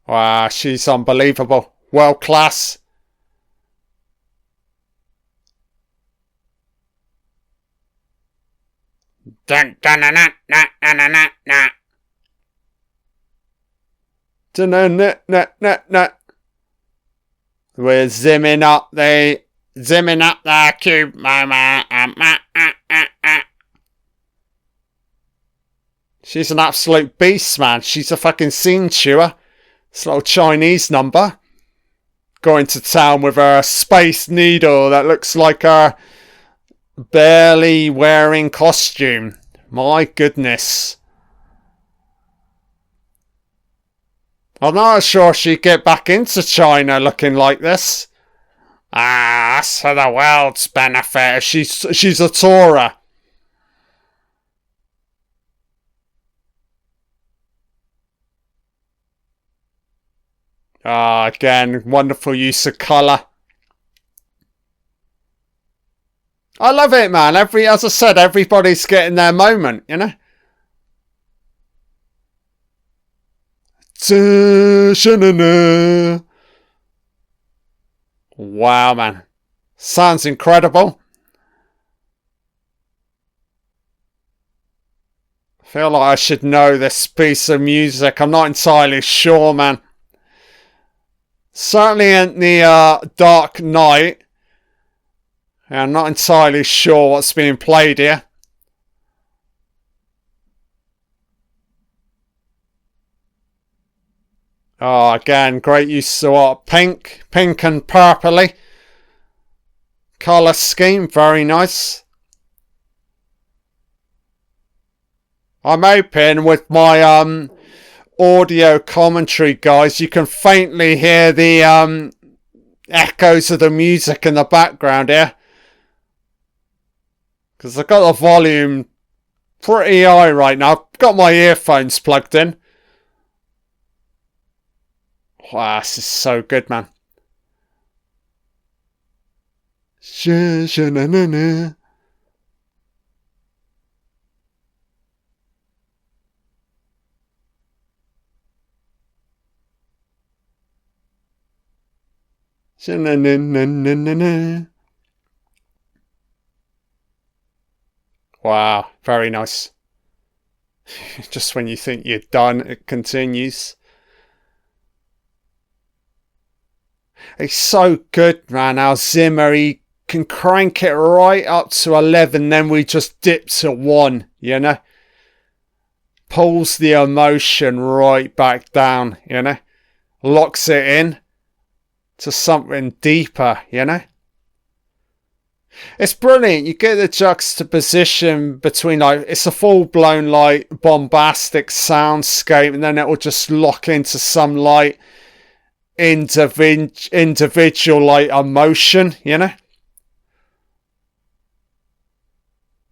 Wow, she's unbelievable. World class. We're zimming up the cube, mama. She's an absolute beast, man. She's a fucking scene chewer. This little Chinese number. Going to town with her space needle that looks like a barely wearing costume. My goodness. I'm not sure she'd get back into China looking like this. That's for the world's benefit. She's a tourer. Again, wonderful use of colour. I love it, man. As I said, everybody's getting their moment, you know? Wow, man. Sounds incredible. I feel like I should know this piece of music. I'm not entirely sure, man. Certainly in the Dark Knight. I'm not entirely sure what's being played here. Oh, again, great use of what? Pink and purpley. Colour scheme, very nice. I'm hoping with my audio commentary, guys, you can faintly hear the echoes of the music in the background here. Because I've got the volume pretty high right now. I've got my earphones plugged in. Wow, this is so good, man. Wow, very nice. Just when you think you're done, it continues. It's so good, man. How Zimmer, he can crank it right up to 11, then we just dip to 1, you know? Pulls the emotion right back down, you know? Locks it in. to something deeper, you know? It's brilliant. You get the juxtaposition between, like, it's a full-blown, like, bombastic soundscape, and then it will just lock into some, like, individual, like, emotion, you know?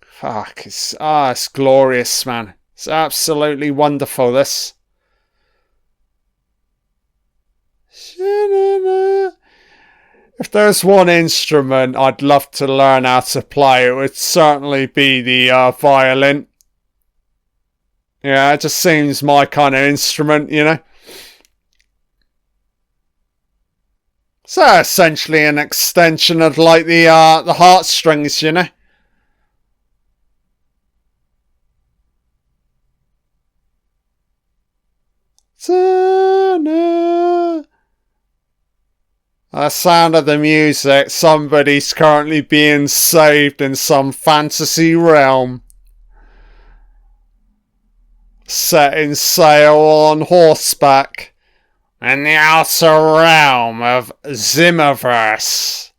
Fuck, it's glorious, man. It's absolutely wonderful, this. If there's one instrument I'd love to learn how to play, it would certainly be the violin. Yeah, it just seems my kind of instrument, you know. So essentially an extension of, like, the heartstrings, you know. The sound of the music, somebody's currently being saved in some fantasy realm. Setting sail on horseback in the outer realm of Zimmerverse.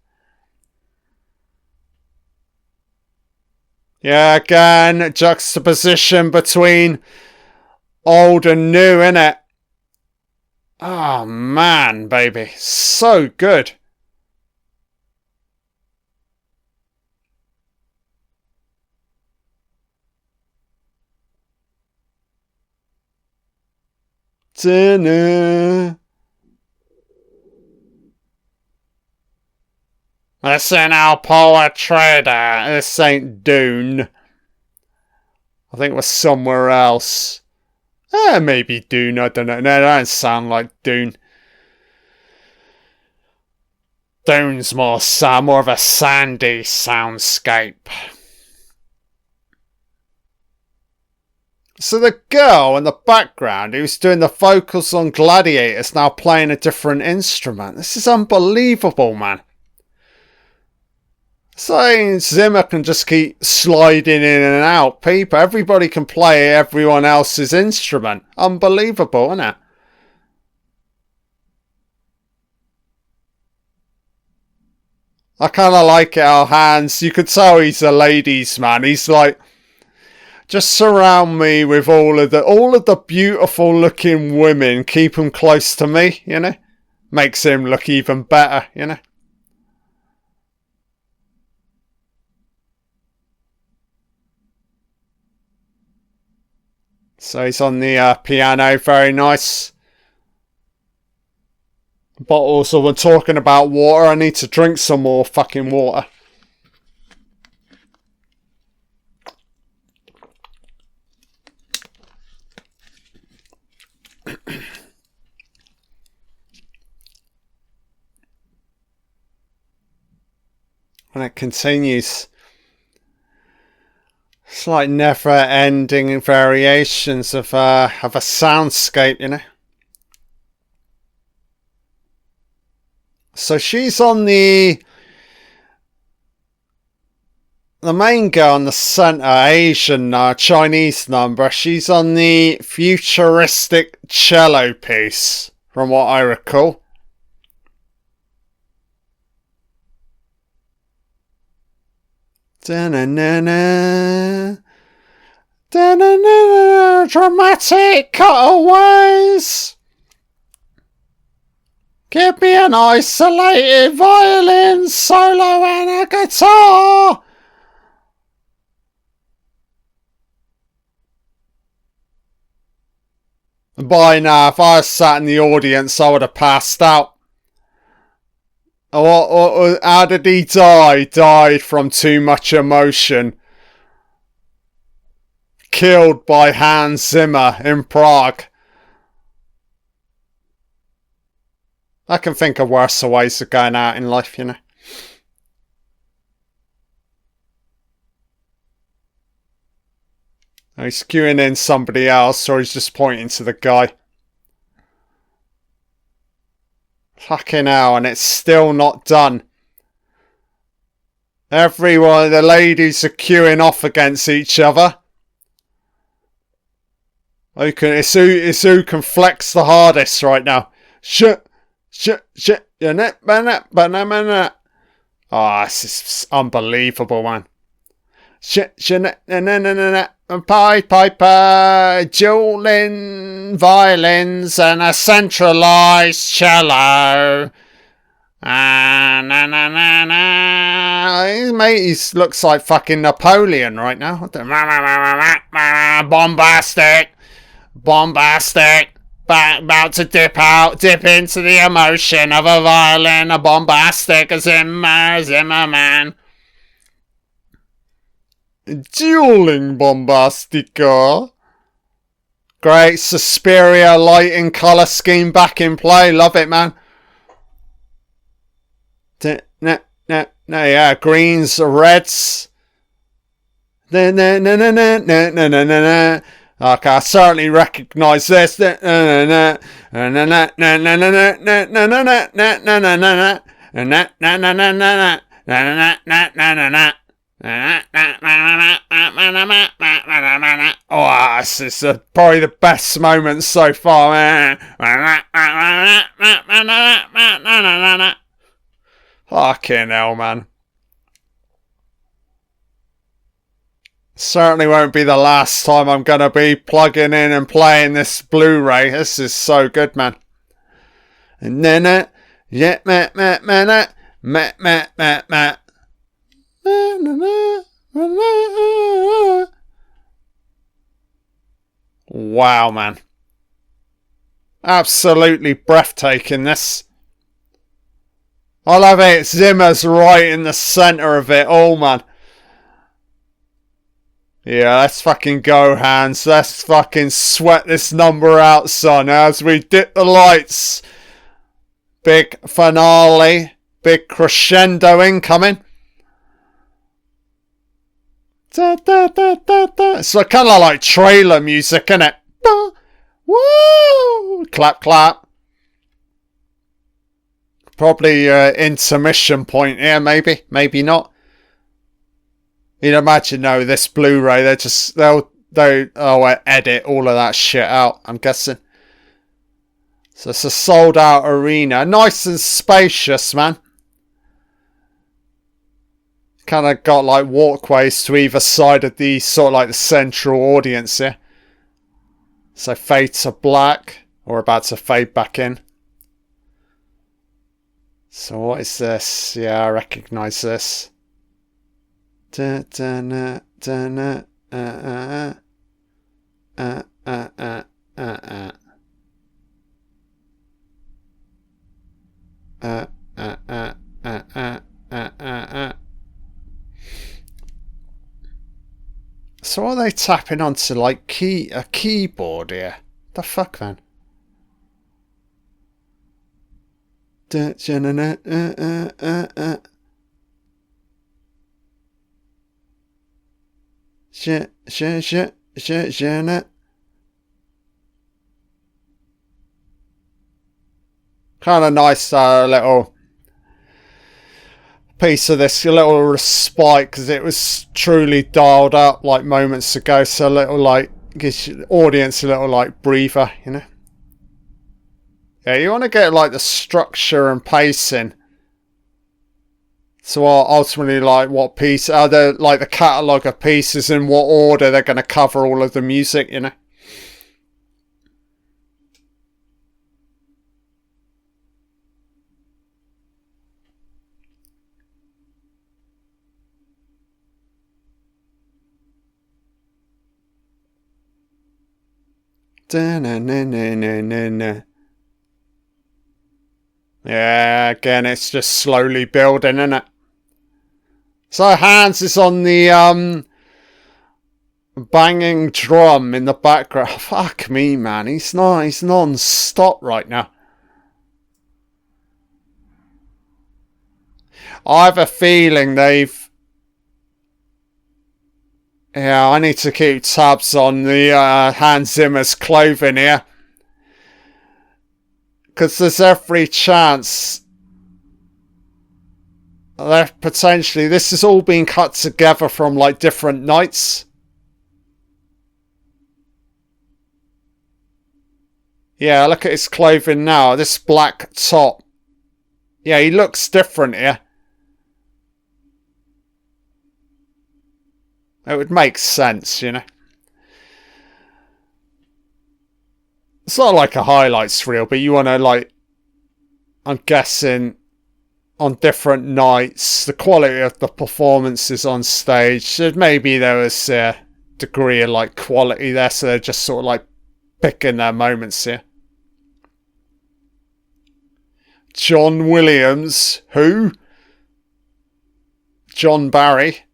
Yeah, again, juxtaposition between old and new, innit? Oh man, baby. So good. Dinner. Listen, our poet trader. This ain't Dune. I think we're somewhere else. Maybe Dune, I don't know. No, that doesn't sound like Dune. Dune's more of a sandy soundscape. So the girl in the background who's doing the vocals on Gladiator is now playing a different instrument. This is unbelievable, man. So Zimmer can just keep sliding in and out. Everybody can play everyone else's instrument. Unbelievable, isn't it? I kind of like it how Hans, you could tell he's a ladies' man. He's like, just surround me with all of the beautiful looking women. Keep them close to me, you know? Makes him look even better, you know? So he's on the piano, very nice. Bottles, so we're talking about water. I need to drink some more fucking water. And it continues. It's like never-ending variations of a soundscape, you know. So she's on the main girl on the center, Asian Chinese number. She's on the futuristic cello piece, from what I recall. Da-na-na-na. Da-na-na-na. Dramatic cutaways. Give me an isolated violin solo and a guitar. By now, if I was sat in the audience, I would have passed out. How did he die? Died from too much emotion. Killed by Hans Zimmer in Prague. I can think of worse ways of going out in life, you know. He's queuing in somebody else, or he's just pointing to the guy. Fucking hell, and it's still not done. Everyone, the ladies are queuing off against each other. It's who can flex the hardest right now. Shit. Oh, this is unbelievable, man. Pied Piper, dueling violins and a centralised cello. Mate, he looks like fucking Napoleon right now. Bombastic. About to dip into the emotion of a violin, a bombastic Zimmerman. Dueling bombastica. Great Suspiria lighting colour scheme back in play. Love it, man. Yeah, greens, reds. Okay, I certainly recognise this. Oh, this is probably the best moment so far. Fucking hell, man. Certainly won't be the last time I'm going to be plugging in and playing this Blu-ray. This is so good, man. Wow, man. Absolutely breathtaking, this. I love it. Zimmer's right in the centre of it all, man. Yeah, let's fucking go, Hans. Let's fucking sweat this number out, son, as we dip the lights. Big finale. Big crescendo incoming. It's kind of like trailer music, isn't it? Woo! Clap, clap. Probably intermission point here, maybe. Maybe not. You'd imagine, no, this Blu-ray, they'll edit all of that shit out, I'm guessing. So it's a sold out arena. Nice and spacious, man. Kind of got like walkways to either side of the sort of like the central audience here. So fade to black, or about to fade back in. So what is this? Yeah, I recognise this. So are they tapping onto like a keyboard here? The fuck, man? Kind of nice little piece of this, a little respite, because it was truly dialed up like moments ago, so a little like gives the audience a little like breather, you know. Yeah, you want to get like the structure and pacing. So ultimately, like what piece are there, like the catalogue of pieces, in what order they're going to cover all of the music, you know. Yeah, again, it's just slowly building, isn't it? So Hans is on the banging drum in the background. Fuck me, man. He's non-stop right now. I have a feeling they've... Yeah, I need to keep tabs on the Hans Zimmer's clothing here. Because there's every chance that potentially this is all being cut together from like different nights. Yeah, look at his clothing now. This black top. Yeah, he looks different here. It would make sense, you know. It's not like a highlights reel, but you want to, like, I'm guessing on different nights, the quality of the performances on stage, so maybe there was a degree of, like, quality there, so they're just sort of, like, picking their moments here. John Williams. Who? John Barry.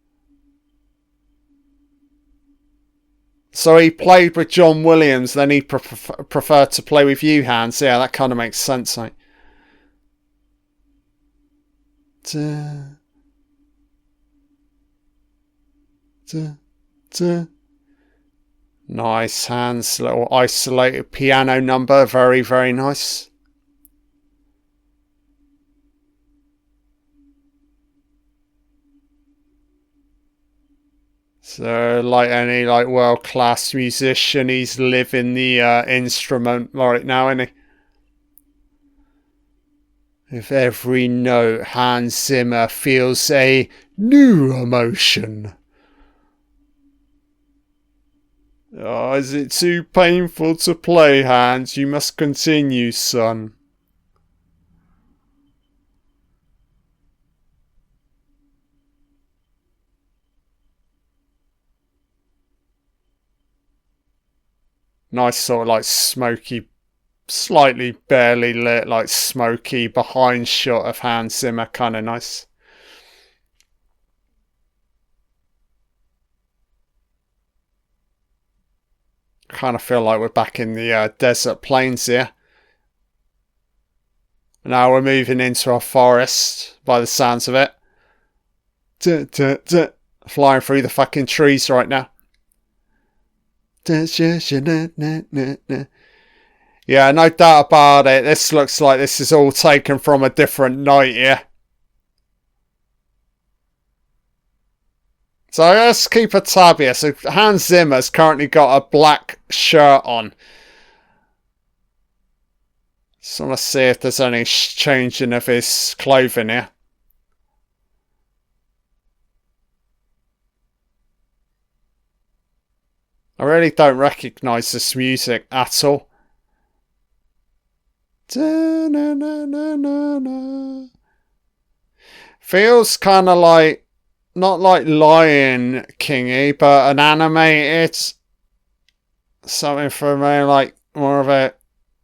So he played with John Williams, then he preferred to play with you, Hans. Yeah, that kind of makes sense, mate. Nice, Hans. Little isolated piano number. Very, very nice. So, like any like world-class musician, he's living the instrument right now, isn't he? With every note, Hans Zimmer feels a new emotion. Oh, is it too painful to play, Hans? You must continue, son. Nice sort of like smoky, slightly barely lit, like smoky behind shot of Hans Zimmer. Kind of nice. Kind of feel like we're back in the desert plains here. Now we're moving into a forest by the sounds of it. Flying through the fucking trees right now. Yeah, no doubt about it. This looks like this is all taken from a different night here. So let's keep a tab here. So Hans Zimmer's currently got a black shirt on. Just want to see if there's any changing of his clothing here. I really don't recognise this music at all. Feels kind of like, not like Lion Kingy, but an animated something for me, like more of a,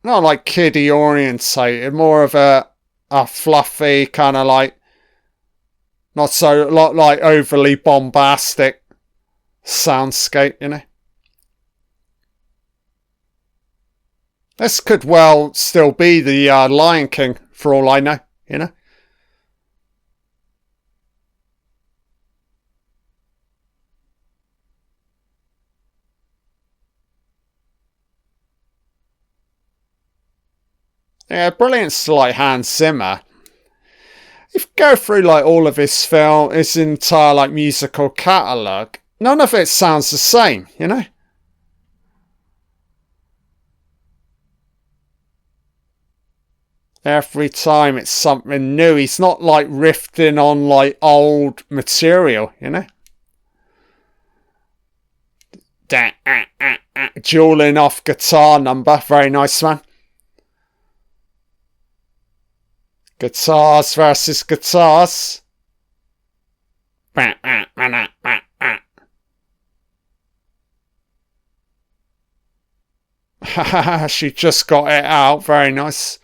not like kiddie orientated, more of a fluffy kind of like, not so like overly bombastic soundscape, you know. This could well still be the Lion King, for all I know, you know. Yeah, brilliant to like Hans Zimmer. If you go through like all of his film, his entire like musical catalogue, none of it sounds the same, you know. Every time it's something new. He's not like riffing on like old material, you know. Dueling off guitar number. Very nice, man. Guitars versus guitars. She just got it out. Very nice.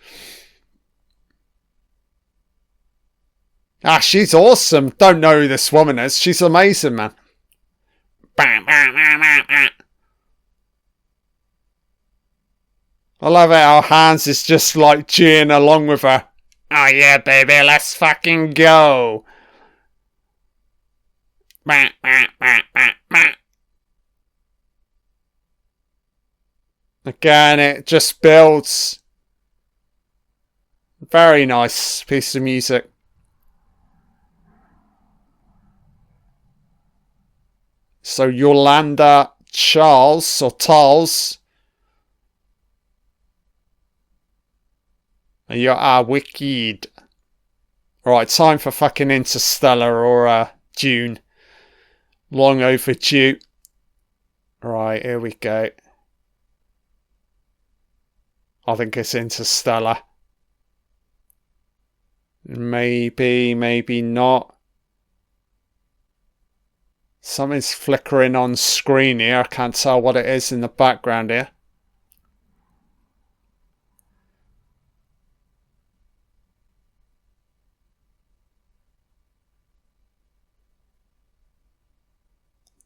Ah, she's awesome. Don't know who this woman is. She's amazing, man. I love it how Hans is just like cheering along with her. Oh yeah, baby, let's fucking go. Again, it just builds. Very nice piece of music. So Yolanda Charles, or Tals. You're wicked. Right, time for fucking Interstellar or Dune. Long overdue. Right, here we go. I think it's Interstellar. Maybe, maybe not. Something's flickering on screen here. I can't tell what it is in the background here.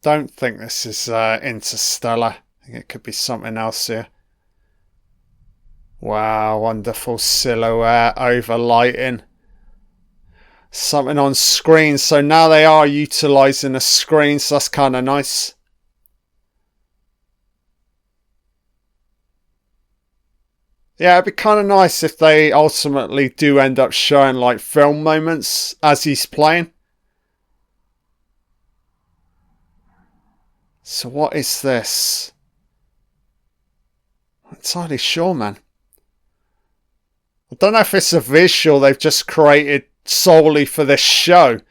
Don't think this is Interstellar. I think it could be something else here. Wow, wonderful silhouette, overlighting. Something on screen, so now they are utilising a screen, so that's kind of nice. Yeah, it'd be kind of nice if they ultimately do end up showing like film moments as he's playing. So what is this? I'm not entirely sure, man. I don't know if it's a visual they've just created solely for this show.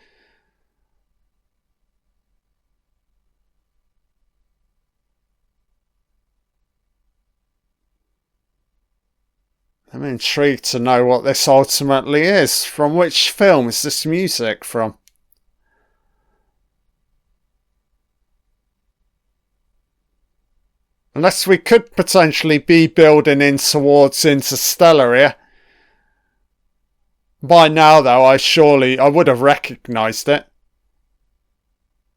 I'm intrigued to know what this ultimately is. From which film is this music from? Unless we could potentially be building in towards Interstellar here. By now, though, I would have recognised it.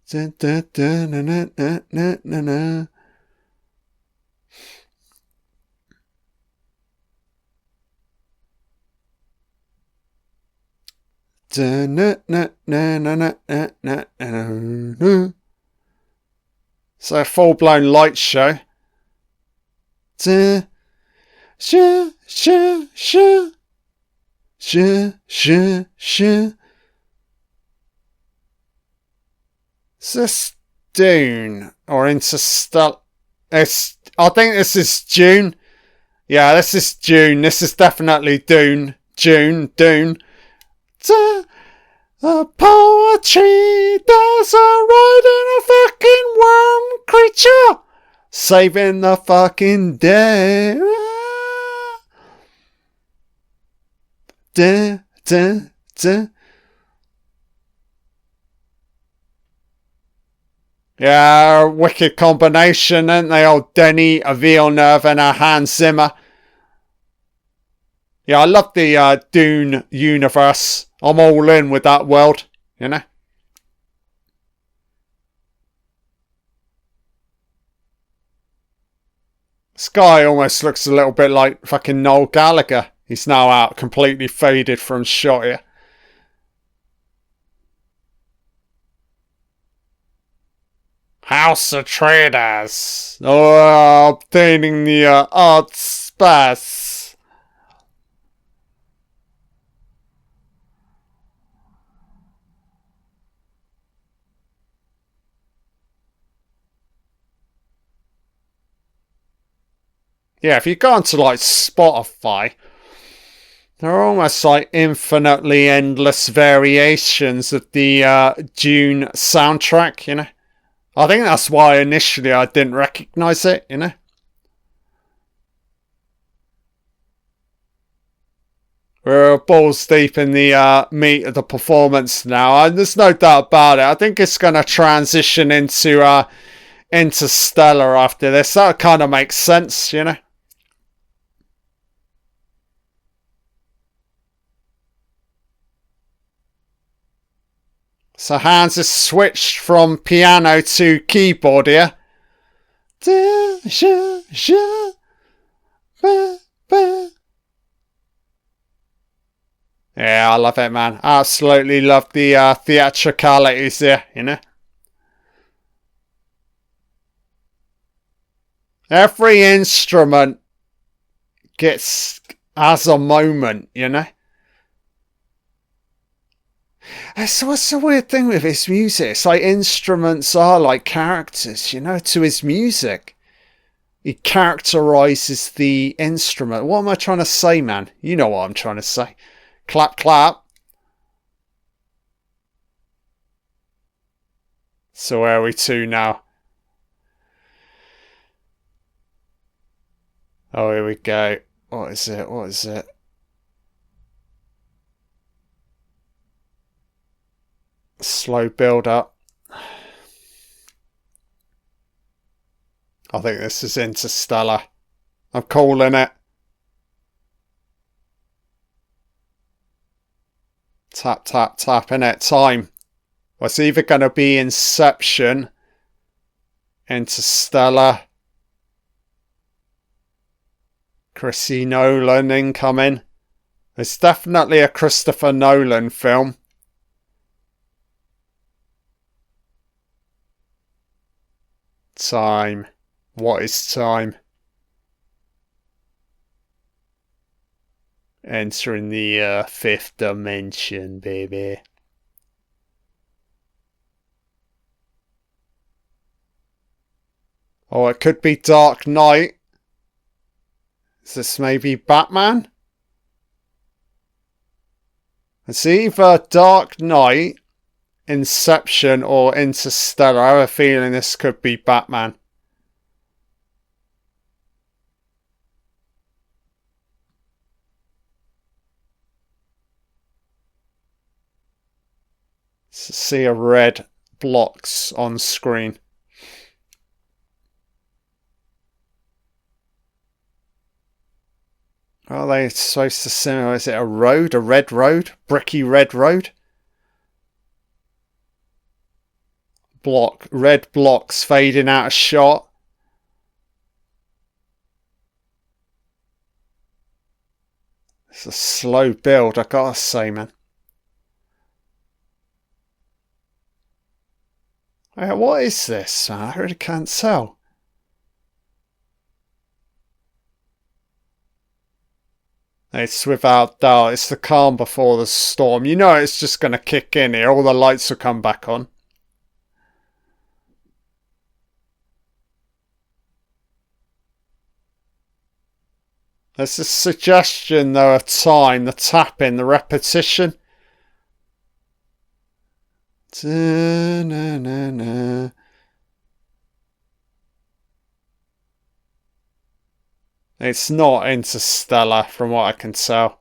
So a full-blown light show. Is this Dune or Interstellar? I think this is Dune. Yeah, this is Dune. This is definitely Dune. Dune. The poetry does a riding a fucking worm creature, saving the fucking day. Yeah, wicked combination, ain't they? Old Denny Villeneuve and Hans Zimmer. Yeah, I love the Dune universe. I'm all in with that world, you know. This guy almost looks a little bit like fucking Noel Gallagher. He's now out, completely faded from shot here. House of Traders. Oh, obtaining the art space. Yeah, if you go onto like Spotify, there are almost like infinitely endless variations of the Dune soundtrack, you know. I think that's why initially I didn't recognise it, you know. We're balls deep in the meat of the performance now, and there's no doubt about it. I think it's going to transition into Interstellar after this. That kind of makes sense, you know. So Hans has switched from piano to keyboard here. Yeah, I love it, man. Absolutely love the theatricalities here, you know. Every instrument has a moment, you know. So what's the weird thing with his music? It's like instruments are like characters, you know, to his music. He characterises the instrument. What am I trying to say, man? You know what I'm trying to say. Clap, clap. So where are we to now? Oh, here we go. What is it? What is it? Slow build up. I think this is Interstellar. I'm calling it. Tap, tap, tap, innit? Time. Well, it's either going to be Inception, Interstellar, Chrissy Nolan incoming. It's definitely a Christopher Nolan film. Time. What is time? Entering the fifth dimension, baby. Oh, it could be Dark Knight. Is this maybe Batman? It's either Dark Knight, Inception, or Interstellar. I have a feeling this could be Batman. See a red blocks on screen. Are they supposed to simulate? Is it a road? A red road? Bricky red road? Red blocks fading out of shot. It's a slow build, I gotta say, man. What is this? I really can't tell. It's without doubt. It's the calm before the storm. You know it's just going to kick in here. All the lights will come back on. There's a suggestion, though, of time, the tapping, the repetition. Da-na-na-na. It's not Interstellar, from what I can tell.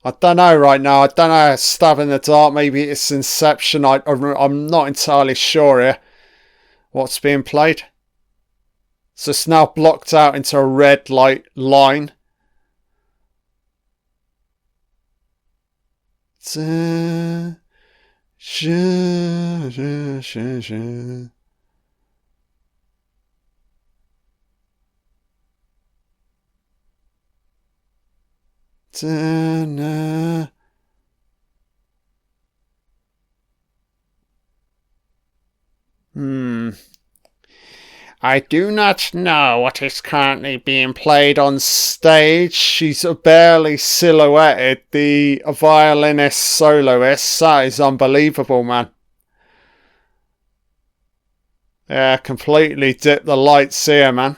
I don't know right now. I don't know. Stab in the dark. Maybe it's Inception. I'm not entirely sure here what's being played. So it's now blocked out into a red light line. I do not know what is currently being played on stage. She's barely silhouetted. The violinist soloist. That is unbelievable, man. Yeah, completely dipped the lights here, man.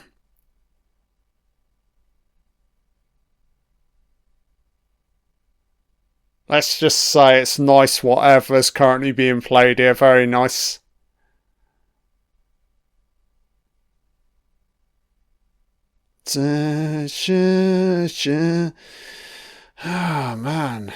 Let's just say it's nice whatever's currently being played here. Very nice. Oh, man.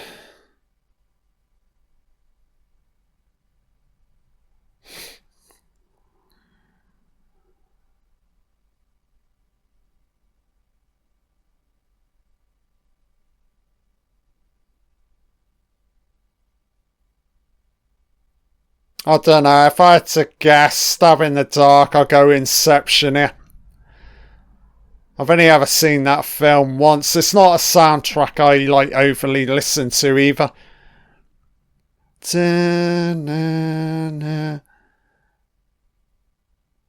I don't know. If I had to guess, Stab in the Dark, I'll go Inception here. I've only ever seen that film once. It's not a soundtrack I overly listen to either.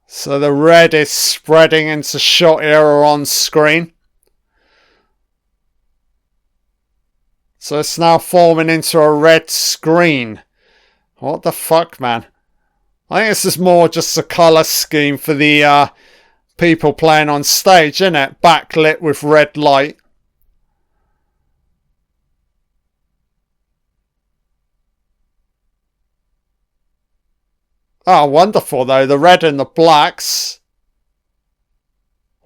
So the red is spreading into shot here on screen. So it's now forming into a red screen. What the fuck, man? I think this is more just a colour scheme for the people playing on stage, isn't it? Backlit with red light. Oh, wonderful though. The red and the blacks.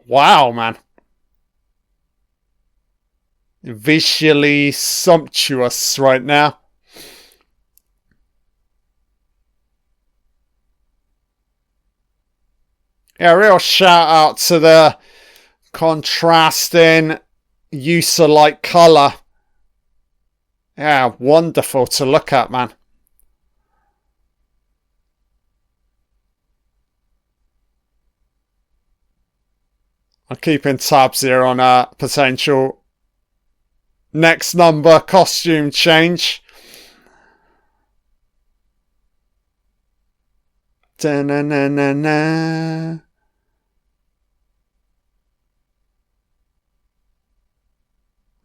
Wow, man. Visually sumptuous right now. Yeah, real shout out to the contrasting use of light colour. Yeah, wonderful to look at, man. I'm keeping tabs here on a potential next number costume change. Da-na-na-na-na.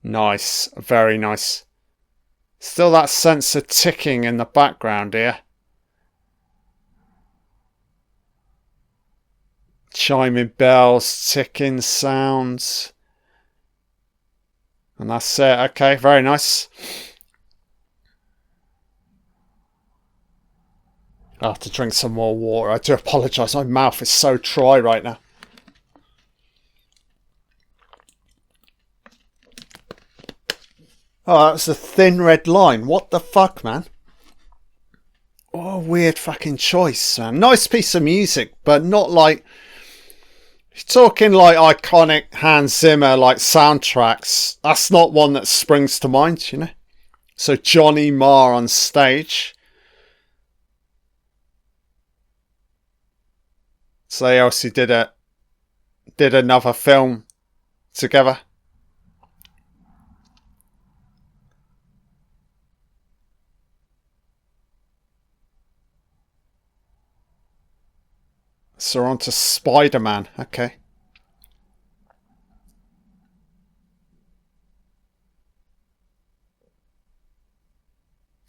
Nice, very nice. Still that sense of ticking in the background here. Chiming bells, ticking sounds. And that's it. Okay, very nice. I have to drink some more water. I do apologise. My mouth is so dry right now. Oh, that's a thin red line. What the fuck, man? Oh, weird fucking choice, man. Nice piece of music, but not like... You're talking like iconic Hans Zimmer, like soundtracks. That's not one that springs to mind, you know? So Johnny Marr on stage. So they also did another film together. So we're on to Spider-Man. Okay.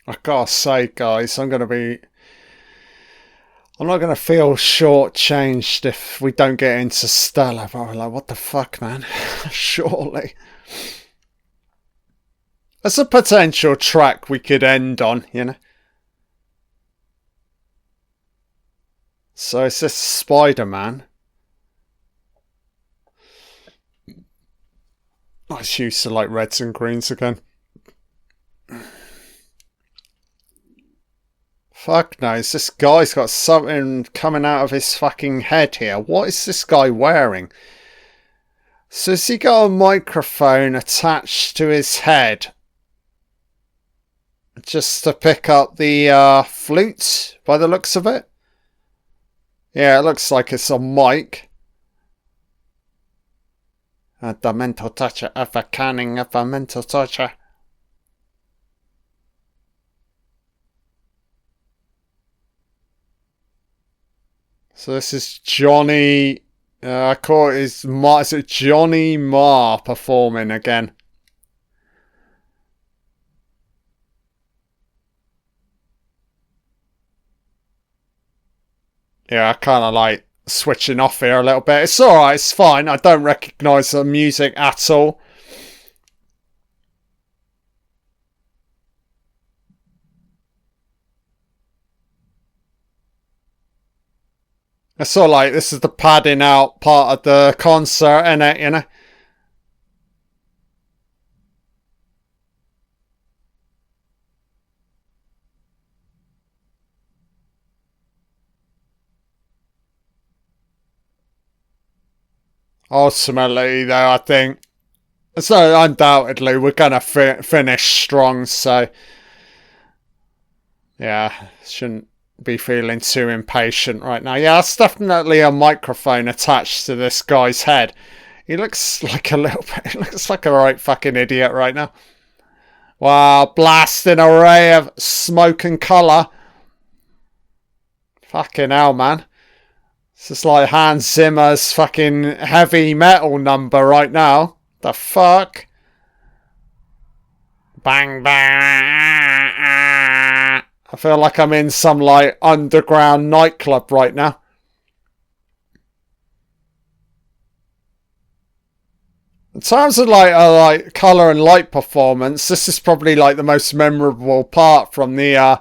I gotta say, guys, I'm not going to feel shortchanged if we don't get into Stella. But I'm like, what the fuck, man? Surely. That's a potential track we could end on, you know? So it's this Spider-Man. Nice use of like reds and greens again. Fuck knows, this guy's got something coming out of his fucking head here. What is this guy wearing? So has he got a microphone attached to his head? Just to pick up the flute, by the looks of it? Yeah, it looks like it's a mic. The mental torture of a canning of a mental torture. So this is Johnny... I call it is it Johnny Marr performing again. Yeah, I kind of like switching off here a little bit. It's alright, it's fine. I don't recognise the music at all. It's all like this is the padding out part of the concert, innit, you know? Ultimately, though, I think... So, undoubtedly, we're going to finish strong, so... Yeah, shouldn't be feeling too impatient right now. Yeah, that's definitely a microphone attached to this guy's head. He looks like a little bit... He looks like a right fucking idiot right now. Wow, blasting array of smoke and colour. Fucking hell, man. This is like Hans Zimmer's fucking heavy metal number right now. The fuck? Bang, bang. I feel like I'm in some like underground nightclub right now. In terms of like colour and light performance, this is probably like the most memorable part from the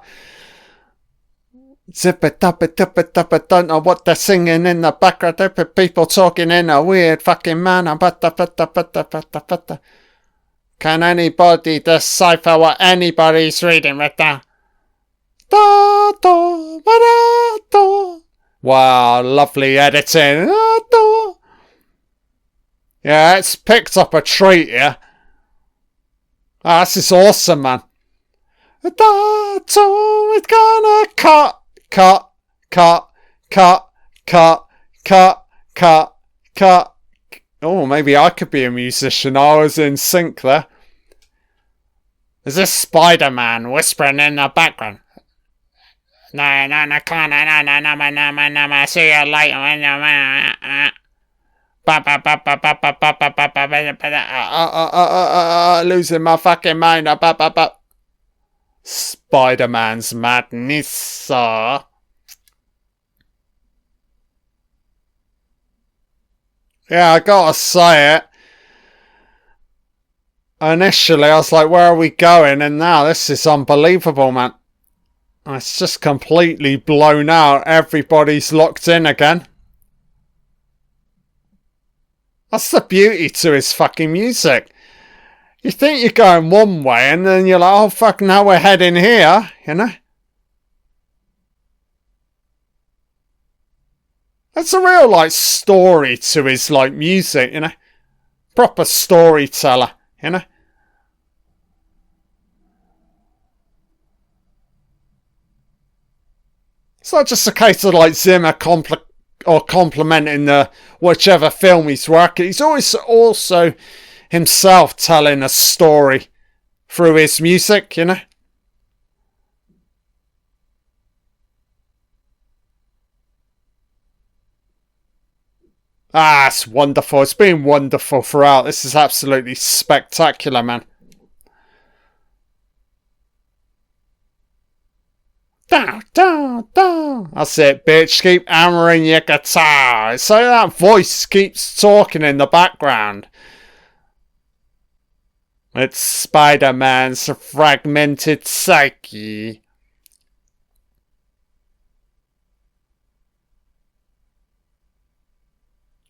Zip it up, it up, it up, it don't know what they're singing in the background. People talking in a weird fucking manner. Can anybody decipher what anybody's reading right now? Wow, lovely editing. Yeah, it's picked up a treat, yeah. Oh, this is awesome, man. It's gonna cut. Oh, maybe I could be a musician. I was in sync there. Is this Spider-Man whispering in the background? No, can't. No, see you later. Losing my fucking mind. Spider-Man's madness. Yeah, I gotta say it. Initially, I was like, where are we going? And now this is unbelievable, man. It's just completely blown out. Everybody's locked in again. That's the beauty to his fucking music. You think you're going one way, and then you're like, oh, fuck, now we're heading here, you know? There's a real, like, story to his, like, music, you know? Proper storyteller, you know? It's not just a case of, like, Zimmer complimenting the whichever film he's working. He's always also himself telling a story through his music, you know? Ah, it's wonderful. It's been wonderful throughout. This is absolutely spectacular, man. That's it, bitch. Keep hammering your guitar. So that voice keeps talking in the background. It's Spider-Man's fragmented psyche.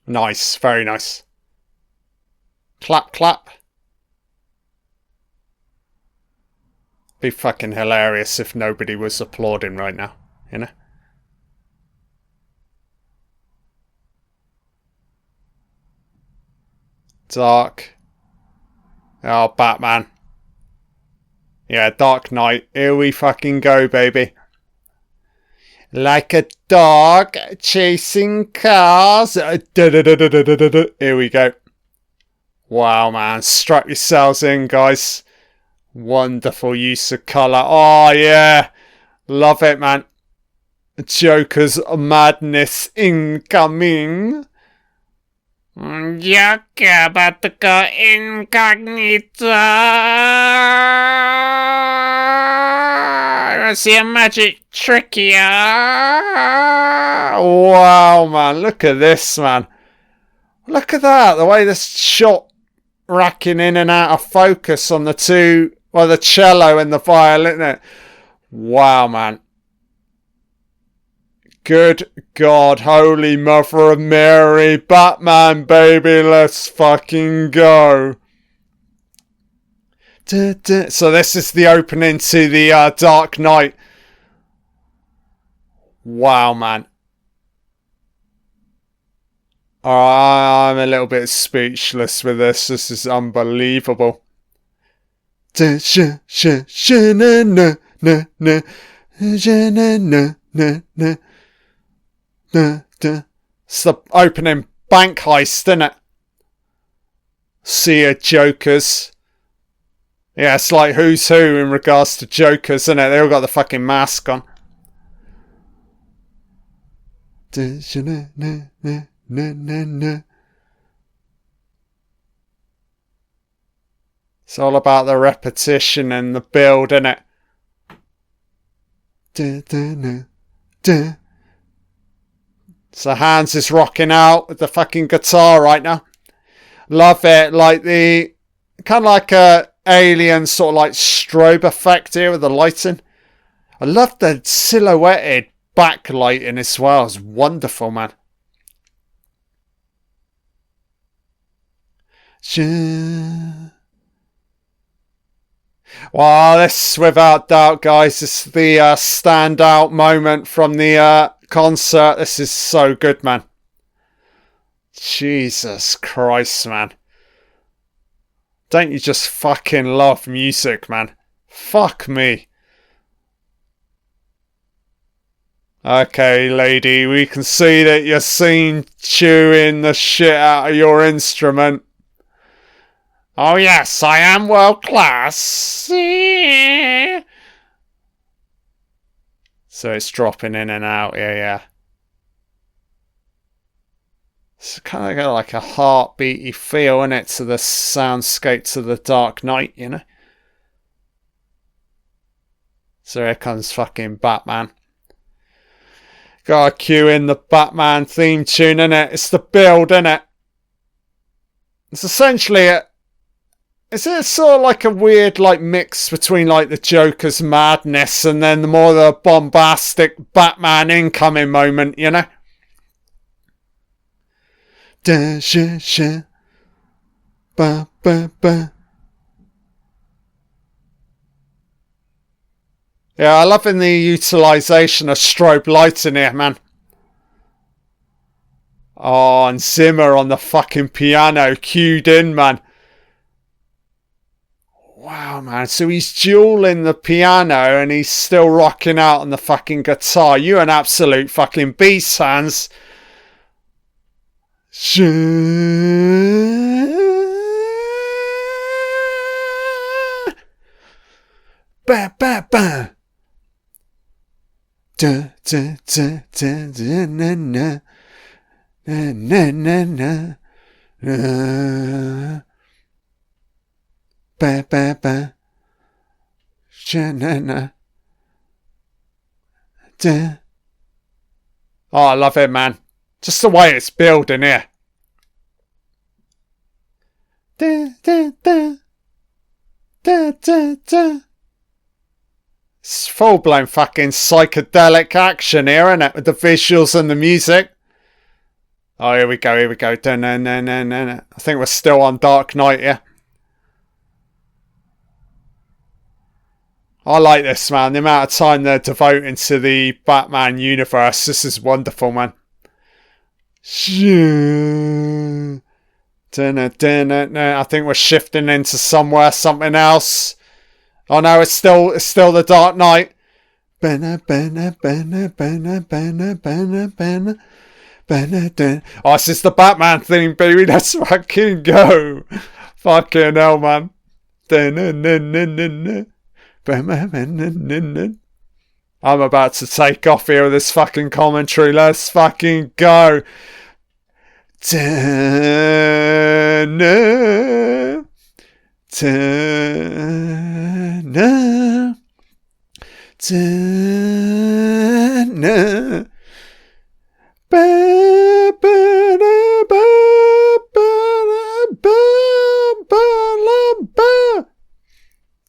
Nice, very nice. Clap, clap. Be fucking hilarious if nobody was applauding right now, you know? Dark. Oh, Batman. Yeah, Dark Knight. Here we fucking go, baby. Like a dog chasing cars. Here we go. Wow, man. Strap yourselves in, guys. Wonderful use of colour. Oh, yeah. Love it, man. Joker's madness incoming. Joker about to go incognito. I want to see a magic trick here. Wow, man. Look at this, man. Look at that. The way this shot racking in and out of focus on the two, well, the cello and the violin. Wow, man. Good God, Holy Mother of Mary, Batman, baby, let's fucking go. So this is the opening to the Dark Knight. Wow, man. I'm a little bit speechless with this. This is unbelievable. It's the opening bank heist, isn't it? See ya, Jokers. Yeah, it's like who's who in regards to Jokers, isn't it? They all got the fucking mask on. It's all about the repetition and the build, isn't it? So Hans is rocking out with the fucking guitar right now. Love it. Like the kind of like a alien sort of like strobe effect here with the lighting. I love the silhouetted backlighting as well is wonderful, man. Well, this, without doubt, guys, is the standout moment from the concert. This is so good, man. Jesus Christ, man. Don't you just fucking love music, man? Fuck me. Okay, lady, we can see that you're seen chewing the shit out of your instrument. Oh yes, I am world class. So it's dropping in and out, yeah. It's kind of got like a heartbeaty feel, innit, to the soundscapes of the Dark Knight, you know? So here comes fucking Batman. Gotta cue in the Batman theme tune, innit? It's the build, innit? It's essentially is it sort of like a weird like mix between like the Joker's madness and then the more the bombastic Batman incoming moment, you know? Da sha sha ba ba ba. Yeah, I love the utilisation of strobe lighting here, man. Oh, and Zimmer on the fucking piano, cued in, man. Wow, man. So he's dueling the piano and he's still rocking out on the fucking guitar. You're an absolute fucking beast, Hans. Ba ba ba. Da da da da da na na na na na na. Ba ba ba. Sha na na. Da. Oh, I love it, man. Just the way it's building here. Da da da. Da da da. It's full-blown fucking psychedelic action here, isn't it? With the visuals and the music. Oh, here we go. I think we're still on Dark Knight here. I like this, man. The amount of time they're devoting to the Batman universe. This is wonderful, man. I think we're shifting into something else. Oh no, it's still the Dark Knight. Oh, this is the Batman theme, baby. Let's fucking go. Fucking hell, man. I'm about to take off here with this fucking commentary. Let's fucking go.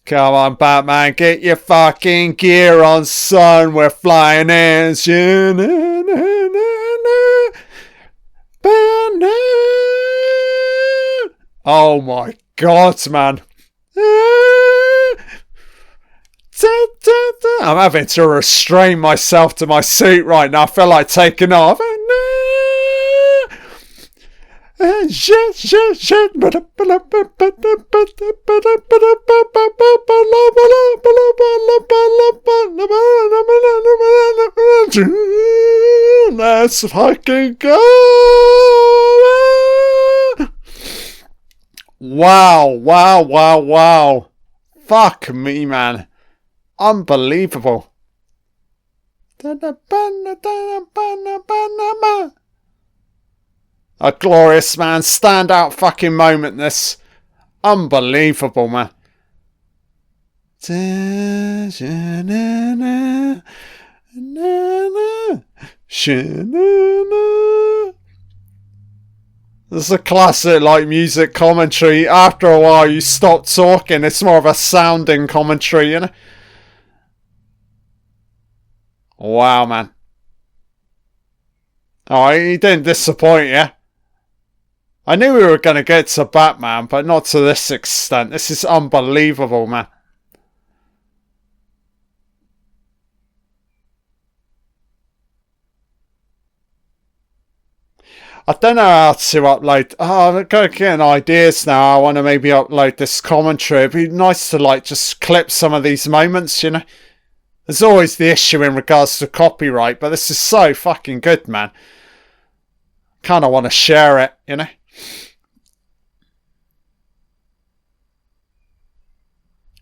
Come on, Batman, get your fucking gear on, son. We're flying in. Oh my God, man. I'm having to restrain myself to my suit right now. I feel like taking off. Let's fucking go. Wow. Fuck me, man. Unbelievable. A glorious, man. Standout fucking moment, this. Unbelievable, man. This is a classic, like, music commentary. After a while, you stop talking. It's more of a sounding commentary, you know? Wow, man. Oh, he didn't disappoint you. I knew we were going to get to Batman, but not to this extent. This is unbelievable, man. I don't know how to upload. Oh, I'm getting ideas now. I want to maybe upload this commentary. It'd be nice to like just clip some of these moments, you know. There's always the issue in regards to copyright, but this is so fucking good, man. Kind of want to share it, you know.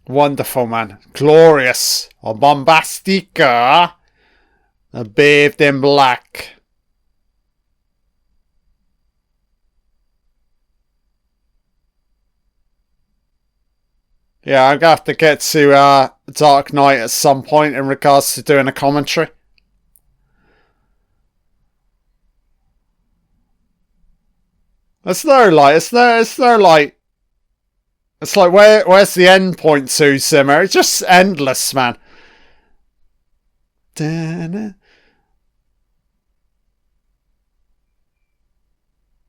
Wonderful, man. Glorious. Or bombastica. Bathed in black. Yeah, I'm going to have to get to Dark Knight at some point in regards to doing a commentary. It's like, where's the end point to, Zimmer? It's just endless, man.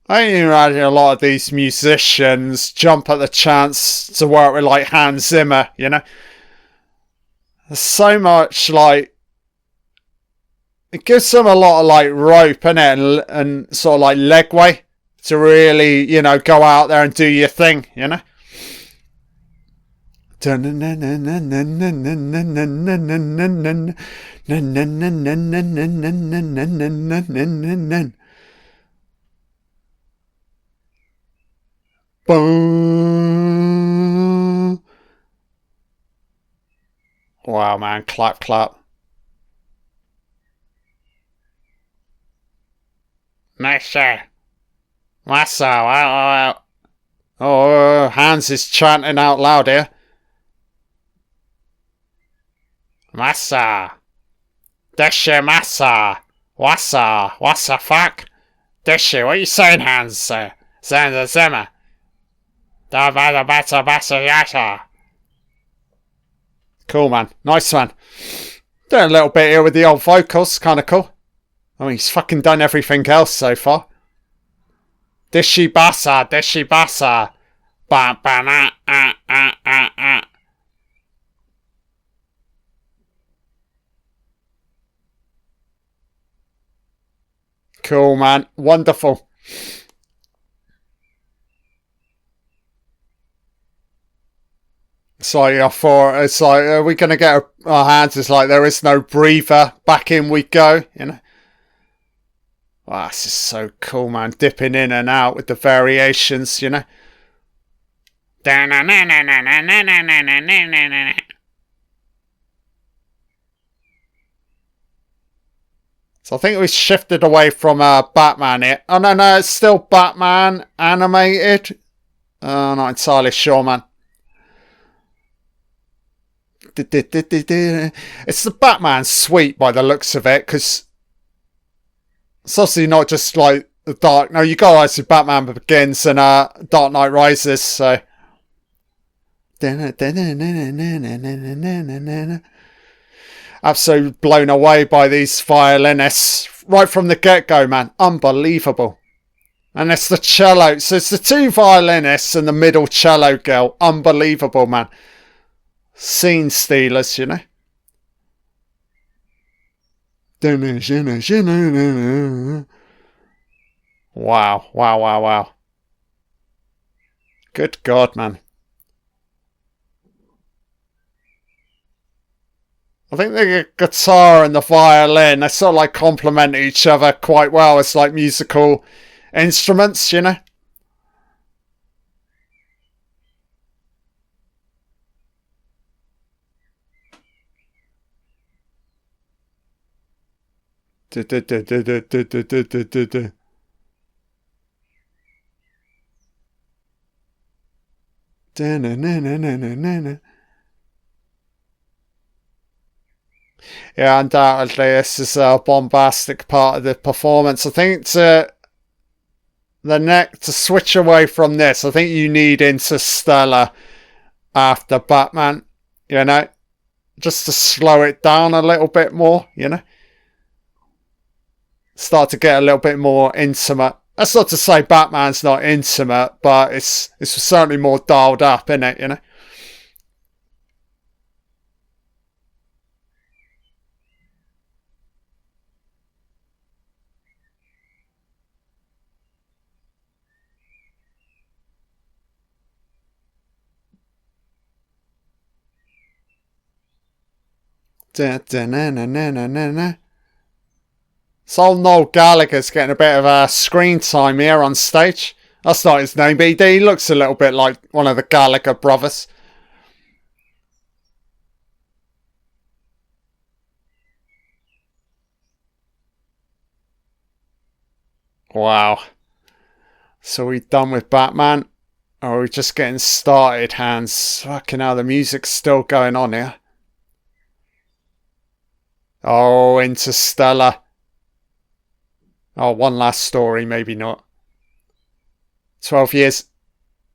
I can imagine a lot of these musicians jump at the chance to work with like Hans Zimmer, you know? There's so much like it gives them a lot of like rope, innit? And sort of like legway to really, you know, go out there and do your thing, you know? Boom. Wow, man. Clap, clap. Massa. Massa. Oh, Hans is chanting out loud here. Massa. Deshe massa. Wassa fuck. Deshe, what are you saying, Hans? Zimmer. Cool, man. Nice, man. Doing a little bit here with the old vocals. Kind of cool. I mean, he's fucking done everything else so far. Dishi basa. Ba ba na Cool, man. Wonderful. It's like are we going to get our hands? It's like there is no breather. Back in we go, you know. Wow, this is so cool, man. Dipping in and out with the variations, you know. So I think we shifted away from Batman here. Oh, no, it's still Batman animated. Not entirely sure, man. It's the Batman suite by the looks of it, because it's obviously not just like the Dark. No, you got to see Batman Begins and Dark Knight Rises. So absolutely blown away by these violinists right from the get-go, man. Unbelievable. And it's the cello. So it's the two violinists and the middle cello girl. Unbelievable, man. Scene stealers, you know. Wow. Good God, man. I think the guitar and the violin, they sort of like complement each other quite well. It's like musical instruments, you know. Yeah, undoubtedly this is a bombastic part of the performance. I think to switch away from this, I think you need Interstellar after Batman, you know, just to slow it down a little bit more, you know. start to get a little bit more intimate. That's not to say Batman's not intimate, but it's certainly more dialed up, isn't it, you know? So Noel Gallagher's getting a bit of screen time here on stage. That's not his name, but he looks a little bit like one of the Gallagher brothers. Wow. So we done with Batman? Or are we just getting started, Hans? Fucking hell, the music's still going on here. Oh, Interstellar. Oh, one last story, maybe not. 12 years.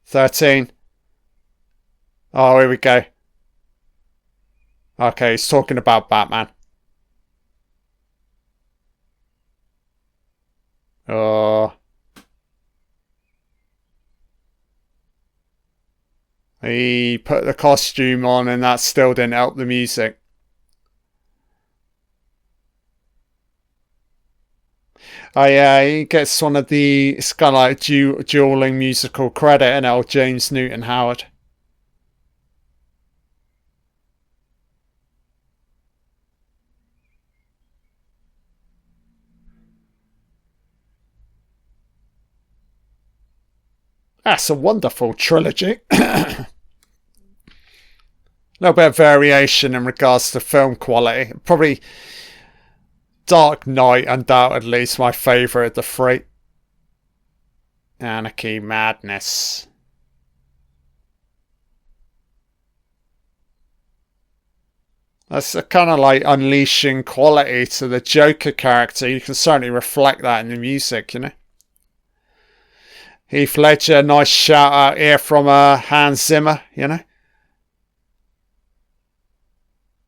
13. Oh, here we go. Okay, he's talking about Batman. Oh. He put the costume on and that still didn't help the music. Oh yeah, he gets one of the... It's kind of like dueling musical credit, and old James Newton Howard. That's a wonderful trilogy. A little bit of variation in regards to film quality. Probably Dark Knight, undoubtedly, is my favourite of the three. Anarchy, madness. That's kind of like unleashing quality to the Joker character. You can certainly reflect that in the music, you know. Heath Ledger, nice shout out here from Hans Zimmer, you know.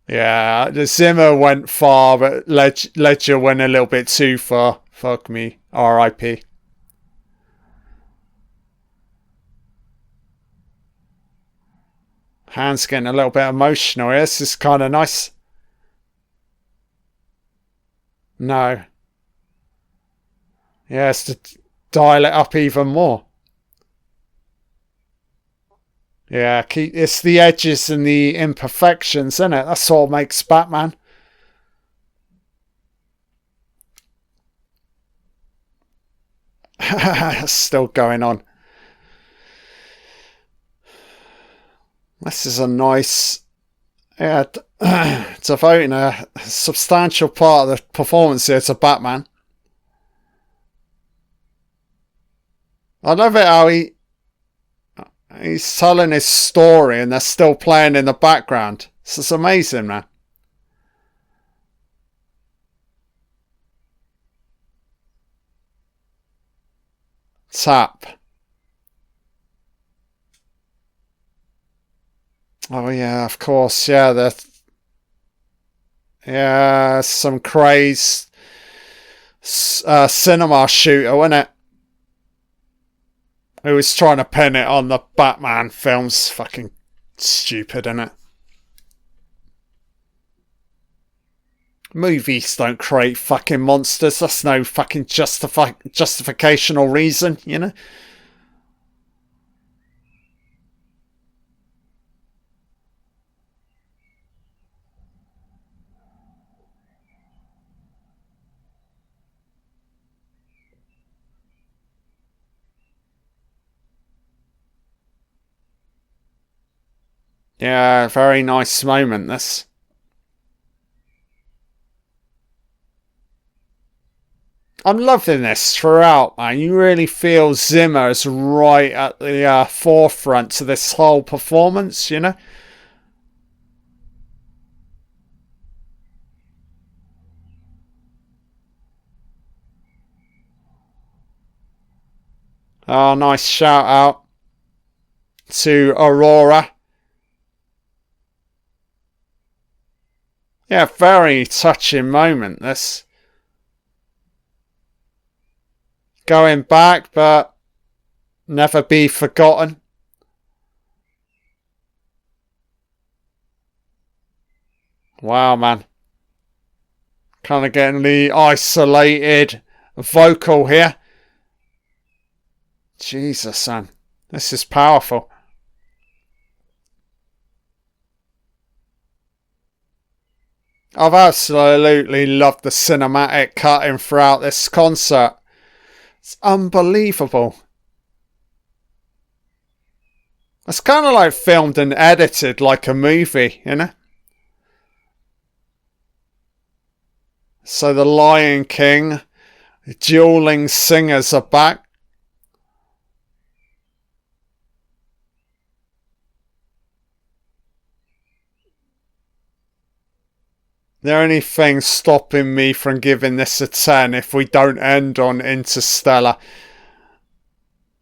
Yeah, the Zimmer went far, but Ledger went a little bit too far. Fuck me. R.I.P. Hans getting a little bit emotional here. This is kind of nice. No. Yes, to dial it up even more. Yeah, it's the edges and the imperfections, isn't it? That's all makes Batman. Still going on. This is a nice... Yeah, devoting a substantial part of the performance here to Batman. I love it how he's telling his story and they're still playing in the background. This is amazing, man. Tap. Oh yeah, of course. Yeah, some crazed cinema shooter, wasn't it? Who was trying to pin it on the Batman films. Fucking stupid, innit? Movies don't create fucking monsters. That's no fucking justification or reason, you know? Yeah, very nice moment, this. I'm loving this throughout, man. You really feel Zimmer's right at the forefront to this whole performance, you know? Oh, nice shout out to Aurora. Yeah, very touching moment, this. going back, but never be forgotten. Wow, man. Kind of getting the isolated vocal here. Jesus, man. This is powerful. I've absolutely loved the cinematic cutting throughout this concert. It's unbelievable. It's kind of like filmed and edited like a movie, you know? So the Lion King, dueling singers are back. The only thing stopping me from giving this a 10 if we don't end on Interstellar.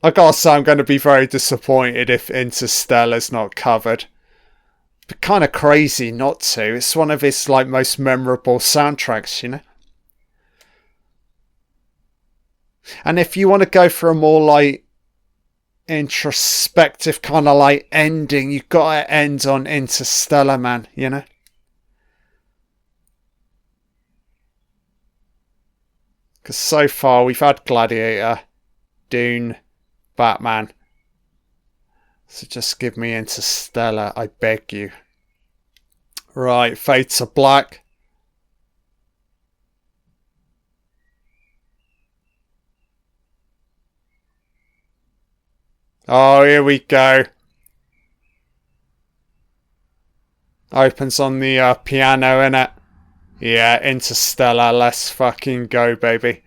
I gotta say, I'm going to be very disappointed if Interstellar's not covered. But kind of crazy not to. It's one of his like most memorable soundtracks, you know. And if you want to go for a more like introspective kind of like ending, you've got to end on Interstellar, man, you know. Because so far we've had Gladiator, Dune, Batman. So just give me Interstellar, I beg you. Right, fade to black. Oh, here we go. Opens on the piano, innit? Yeah, Interstellar, let's fucking go, baby.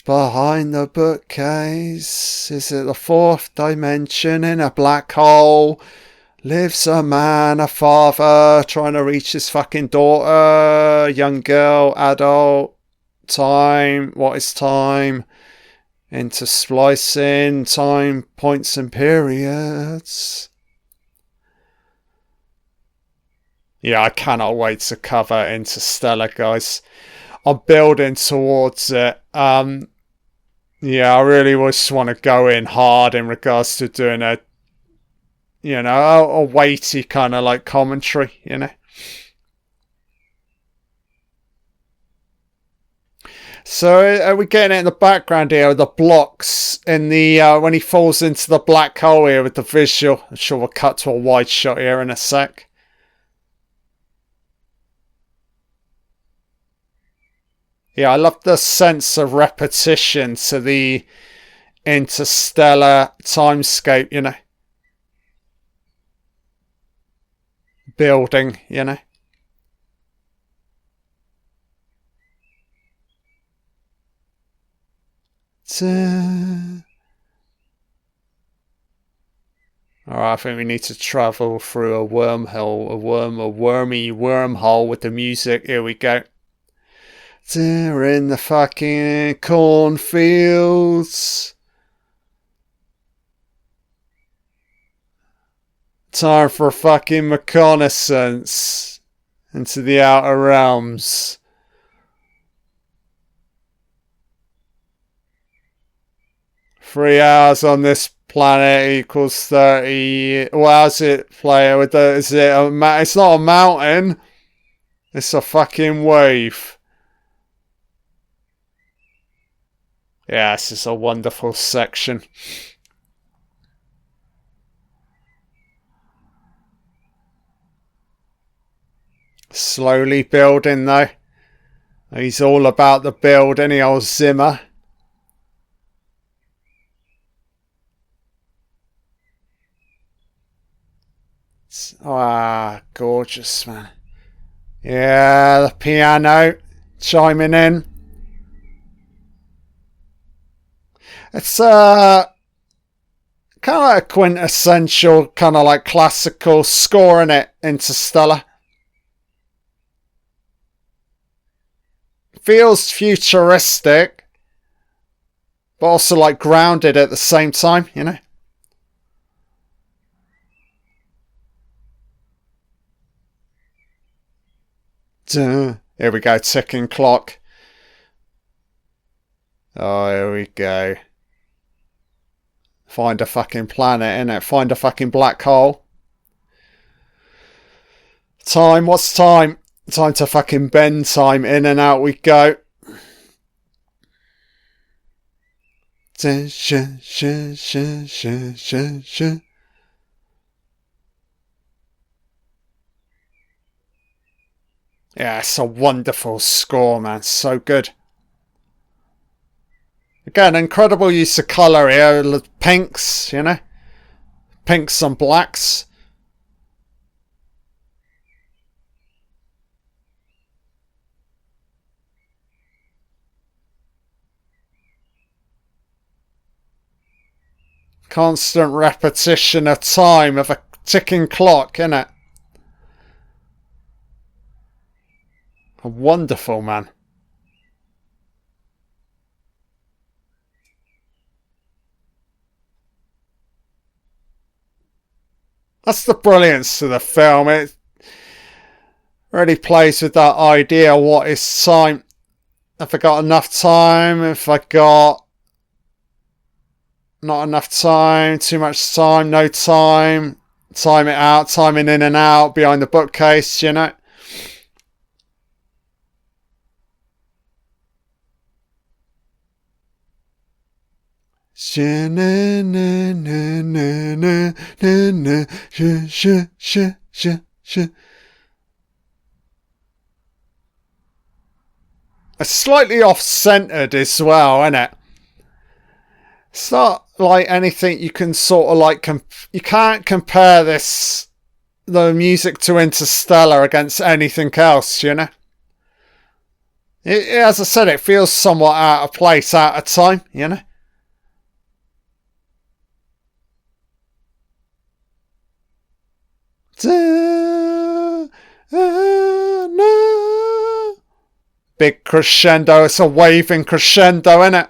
Behind the bookcase, is it the fourth dimension in a black hole? Lives a man, a father, trying to reach his fucking daughter, young girl, adult, time, what is time? Intersplicing, time, points and periods. Yeah, I cannot wait to cover Interstellar, guys. I'm building towards it. Yeah, I really just want to go in hard in regards to doing a, you know, a weighty kind of like commentary, you know. So are we getting it in the background here with the blocks in the when he falls into the black hole here with the visual? I'm sure we'll cut to a wide shot here in a sec. Yeah, I love the sense of repetition to the interstellar timescape, you know. Building, you know. Alright, I think we need to travel through a wormhole, a wormy wormhole with the music. Here we go. They're in the fucking cornfields. Time for a fucking reconnaissance into the outer realms. Three hours on this planet equals 30. Well, how's it play with the? Is it a? It's not a mountain. It's a fucking wave. Yeah, this is a wonderful section. Slowly building though. He's all about the build, any old Zimmer. Ah, gorgeous, man. Yeah, the piano chiming in. It's kind of like a quintessential kind of like classical score in it, Interstellar. Feels futuristic, but also like grounded at the same time, you know. Here we go, ticking clock. Oh, here we go. Find a fucking planet, innit? Find a fucking black hole. Time, what's time? Time to fucking bend time. In and out we go. Yeah, it's a wonderful score, man. So good. Again, incredible use of colour here. Pinks, you know? Pinks and blacks. Constant repetition of time, of a ticking clock, innit? Wonderful, man. That's the brilliance of the film. It really plays with that idea, what is time? If I got enough time, if I got not enough time, too much time, no time, time it out, timing in and out, behind the bookcase, you know? It's slightly off-centered as well, isn't it? It's not like anything you can sort of like... you can't compare the music to Interstellar against anything else, you know? As I said, it feels somewhat out of place, out of time, you know? Big crescendo. It's a waving crescendo, isn't it?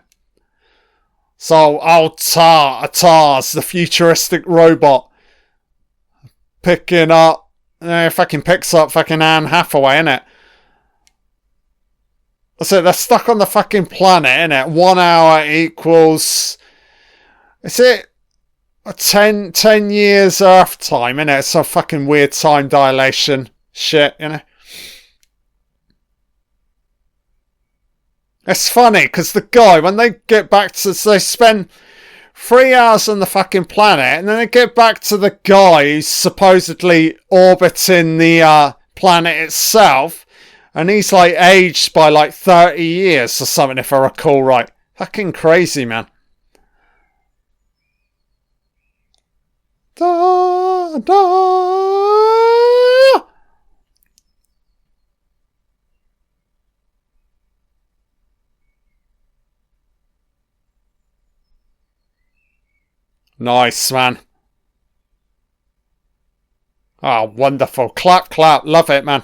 So, Tars, the futuristic robot, picking up, fucking picks up fucking Anne Hathaway, innit? That's it, they're stuck on the fucking planet, innit? 1 hour equals, is it 10 years Earth time, innit? It's some fucking weird time dilation shit, you know? It's funny, because the guy, when they get back to... they spend 3 hours on the fucking planet, and then they get back to the guy who's supposedly orbiting the planet itself, and he's, like, aged by, like, 30 years or something, if I recall right. Fucking crazy, man. Da, da. Nice, man. Oh, wonderful. Clap, clap. Love it, man.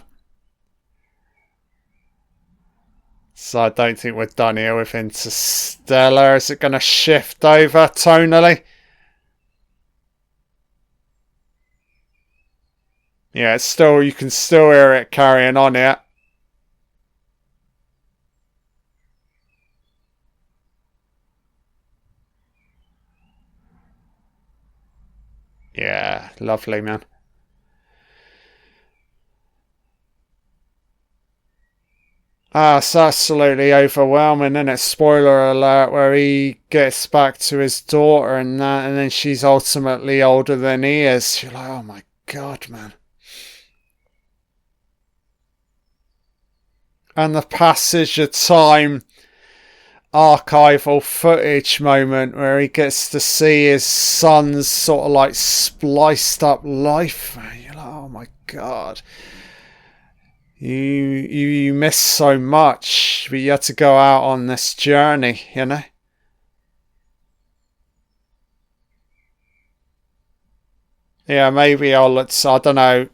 So I don't think we're done here with Interstellar. Is it going to shift over tonally? Yeah, it's still, you can still hear it carrying on here. Yeah, lovely, man. Ah, it's absolutely overwhelming, isn't it? Spoiler alert, where he gets back to his daughter and that, and then she's ultimately older than he is. You're like, oh my god, man. And the passage of time archival footage moment where he gets to see his son's sort of like spliced up life. You're like, oh my god. You miss so much, but you had to go out on this journey, you know? Yeah, maybe I don't know.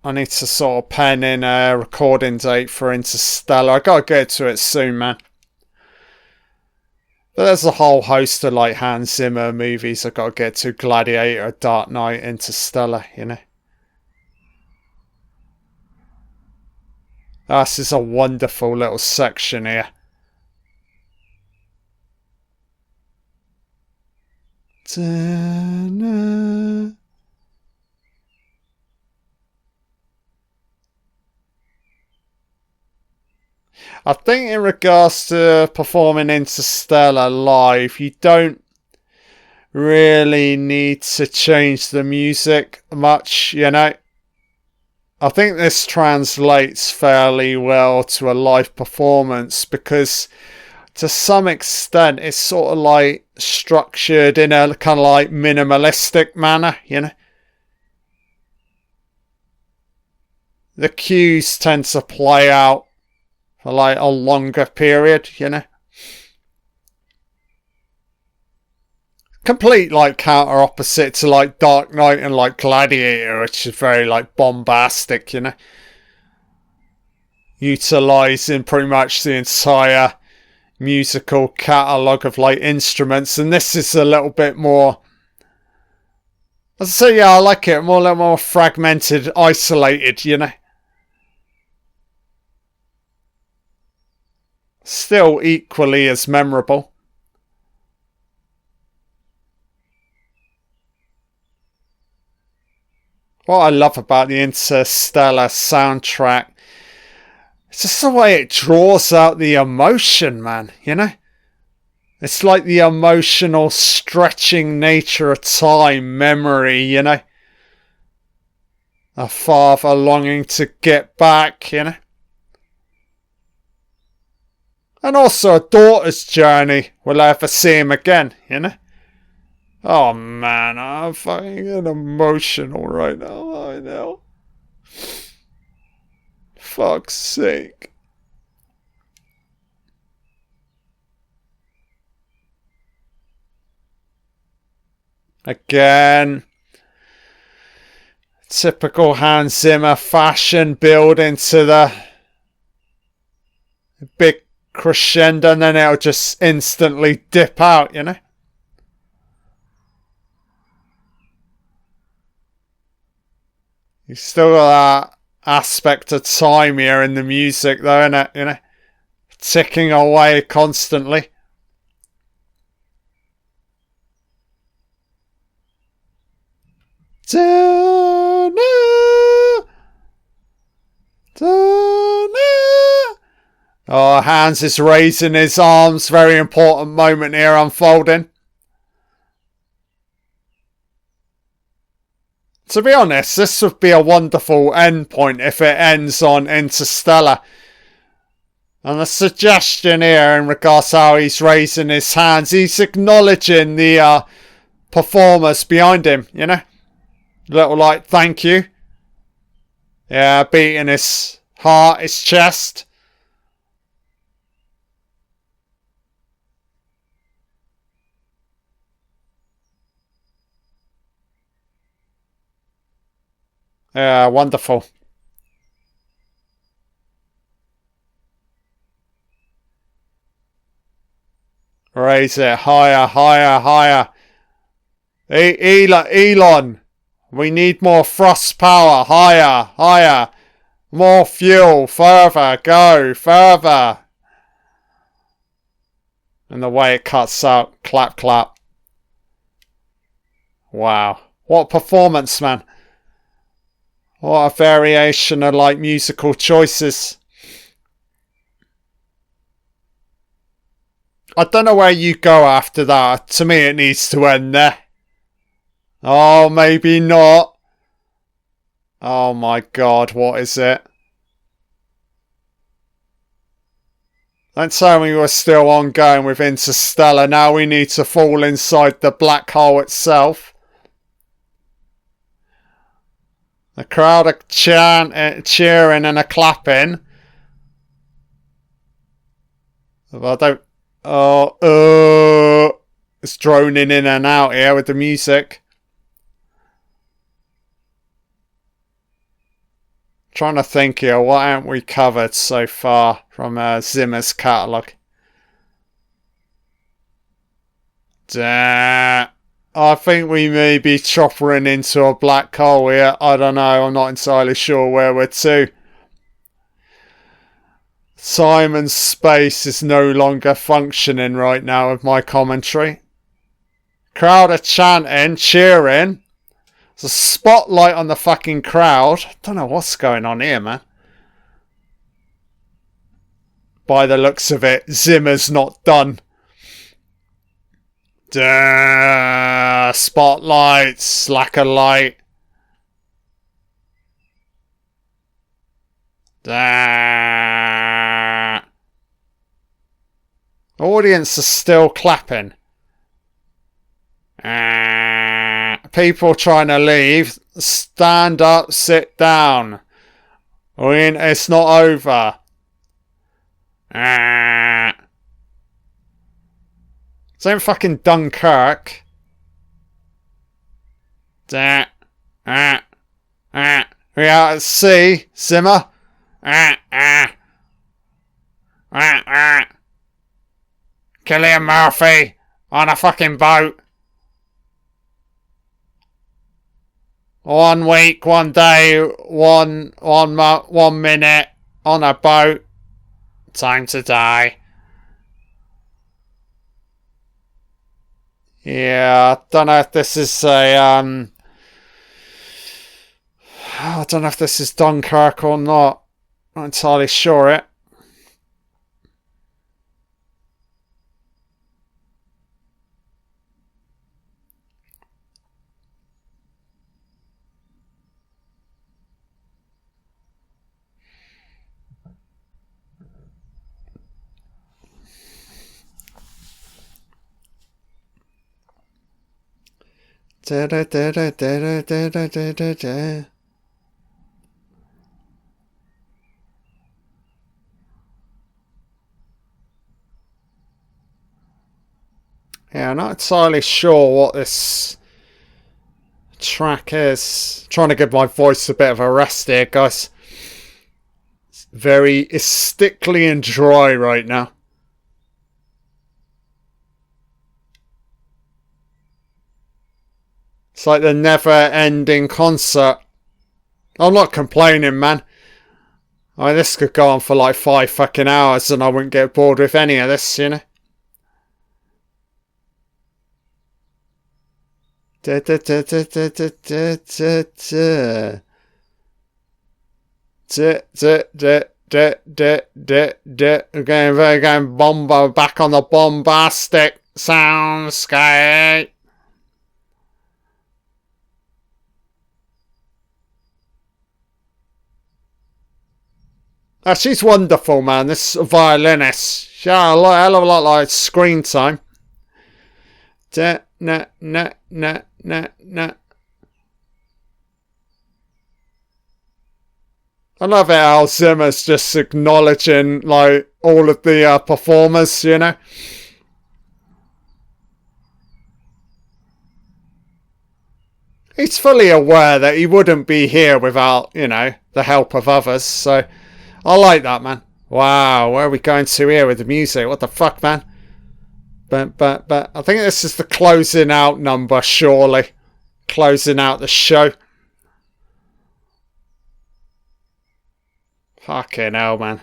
I need to sort of pen in a recording date for Interstellar. I gotta get to it soon, man. But there's a whole host of like Hans Zimmer movies I gotta get to. Gladiator, Dark Knight, Interstellar, you know? This is a wonderful little section here. Ta-na. I think in regards to performing Interstellar live, you don't really need to change the music much, you know. I think this translates fairly well to a live performance because to some extent it's sort of like structured in a kind of like minimalistic manner, you know. The cues tend to play out for like a longer period, you know. Complete like counter opposite to like Dark Knight and like Gladiator, which is very like bombastic, you know. Utilising pretty much the entire musical catalogue of like instruments, and this is a little bit more, as I say, yeah, I like it, a little more fragmented, isolated, you know. Still equally as memorable. What I love about the Interstellar soundtrack, it's just the way it draws out the emotion, man, you know? It's like the emotional stretching nature of time, memory, you know? A father longing to get back, you know? And also a daughter's journey. Will I ever see him again, you know? Oh man, I'm fucking emotional right now, I know. Fuck's sake. Again, typical Hans Zimmer fashion, build into the big crescendo and then it'll just instantly dip out, you know? You still got that aspect of time here in the music though, innit? You know? Ticking away constantly. Da-na, da-na. Oh, Hans is raising his arms. Very important moment here unfolding. To be honest, this would be a wonderful endpoint if it ends on Interstellar. And the suggestion here in regards to how he's raising his hands, he's acknowledging the performers behind him, you know? Little like, thank you. Yeah, beating his heart, his chest. Yeah, wonderful. Raise it higher, higher, higher. Elon, we need more thrust power. Higher, higher. More fuel. Further, go, further. And the way it cuts out. Clap, clap. Wow. What performance, man. What a variation of like musical choices. I don't know where you go after that. To me, it needs to end there. Oh, maybe not. Oh my god, what is it? Don't tell me we're still ongoing with Interstellar. Now we need to fall inside the black hole itself. The crowd are cheering and are clapping. I don't... Oh, it's droning in and out here with the music. Trying to think here, what haven't we covered so far from Zimmer's catalogue? I think we may be choppering into a black hole here. I don't know, I'm not entirely sure where we're to. Time and space is no longer functioning right now with my commentary. Crowd are chanting, cheering. There's a spotlight on the fucking crowd. Don't know what's going on here, man. By the looks of it, Zimmer's not done. Duh, spotlights, lack of light. Duh. Audience are still clapping. People trying to leave. Stand up, sit down. It's not over. Same fucking Dunkirk. We out at sea, Zimmer. Killian Murphy on a fucking boat. 1 week, 1 day, one minute on a boat. Time to die. Yeah, I don't know if this is I don't know if this is Dunkirk or not. Not entirely sure it. Yeah, I'm not entirely sure what this track is. Trying to give my voice a bit of a rest here, guys. It's stickly and dry right now. It's like the never-ending concert. I'm not complaining, man. I mean, this could go on for like 5 fucking hours and I wouldn't get bored with any of this, you know? We're going bomba back on the bombastic soundscape. She's wonderful, man. This violinist. She had a hell of a lot like screen time. I love it how Zimmer's just acknowledging like all of the performers, you know. He's fully aware that he wouldn't be here without, you know, the help of others, so I like that, man. Wow, where are we going to here with the music? What the fuck, man? But I think this is the closing out number, surely. Closing out the show. Fucking hell, man.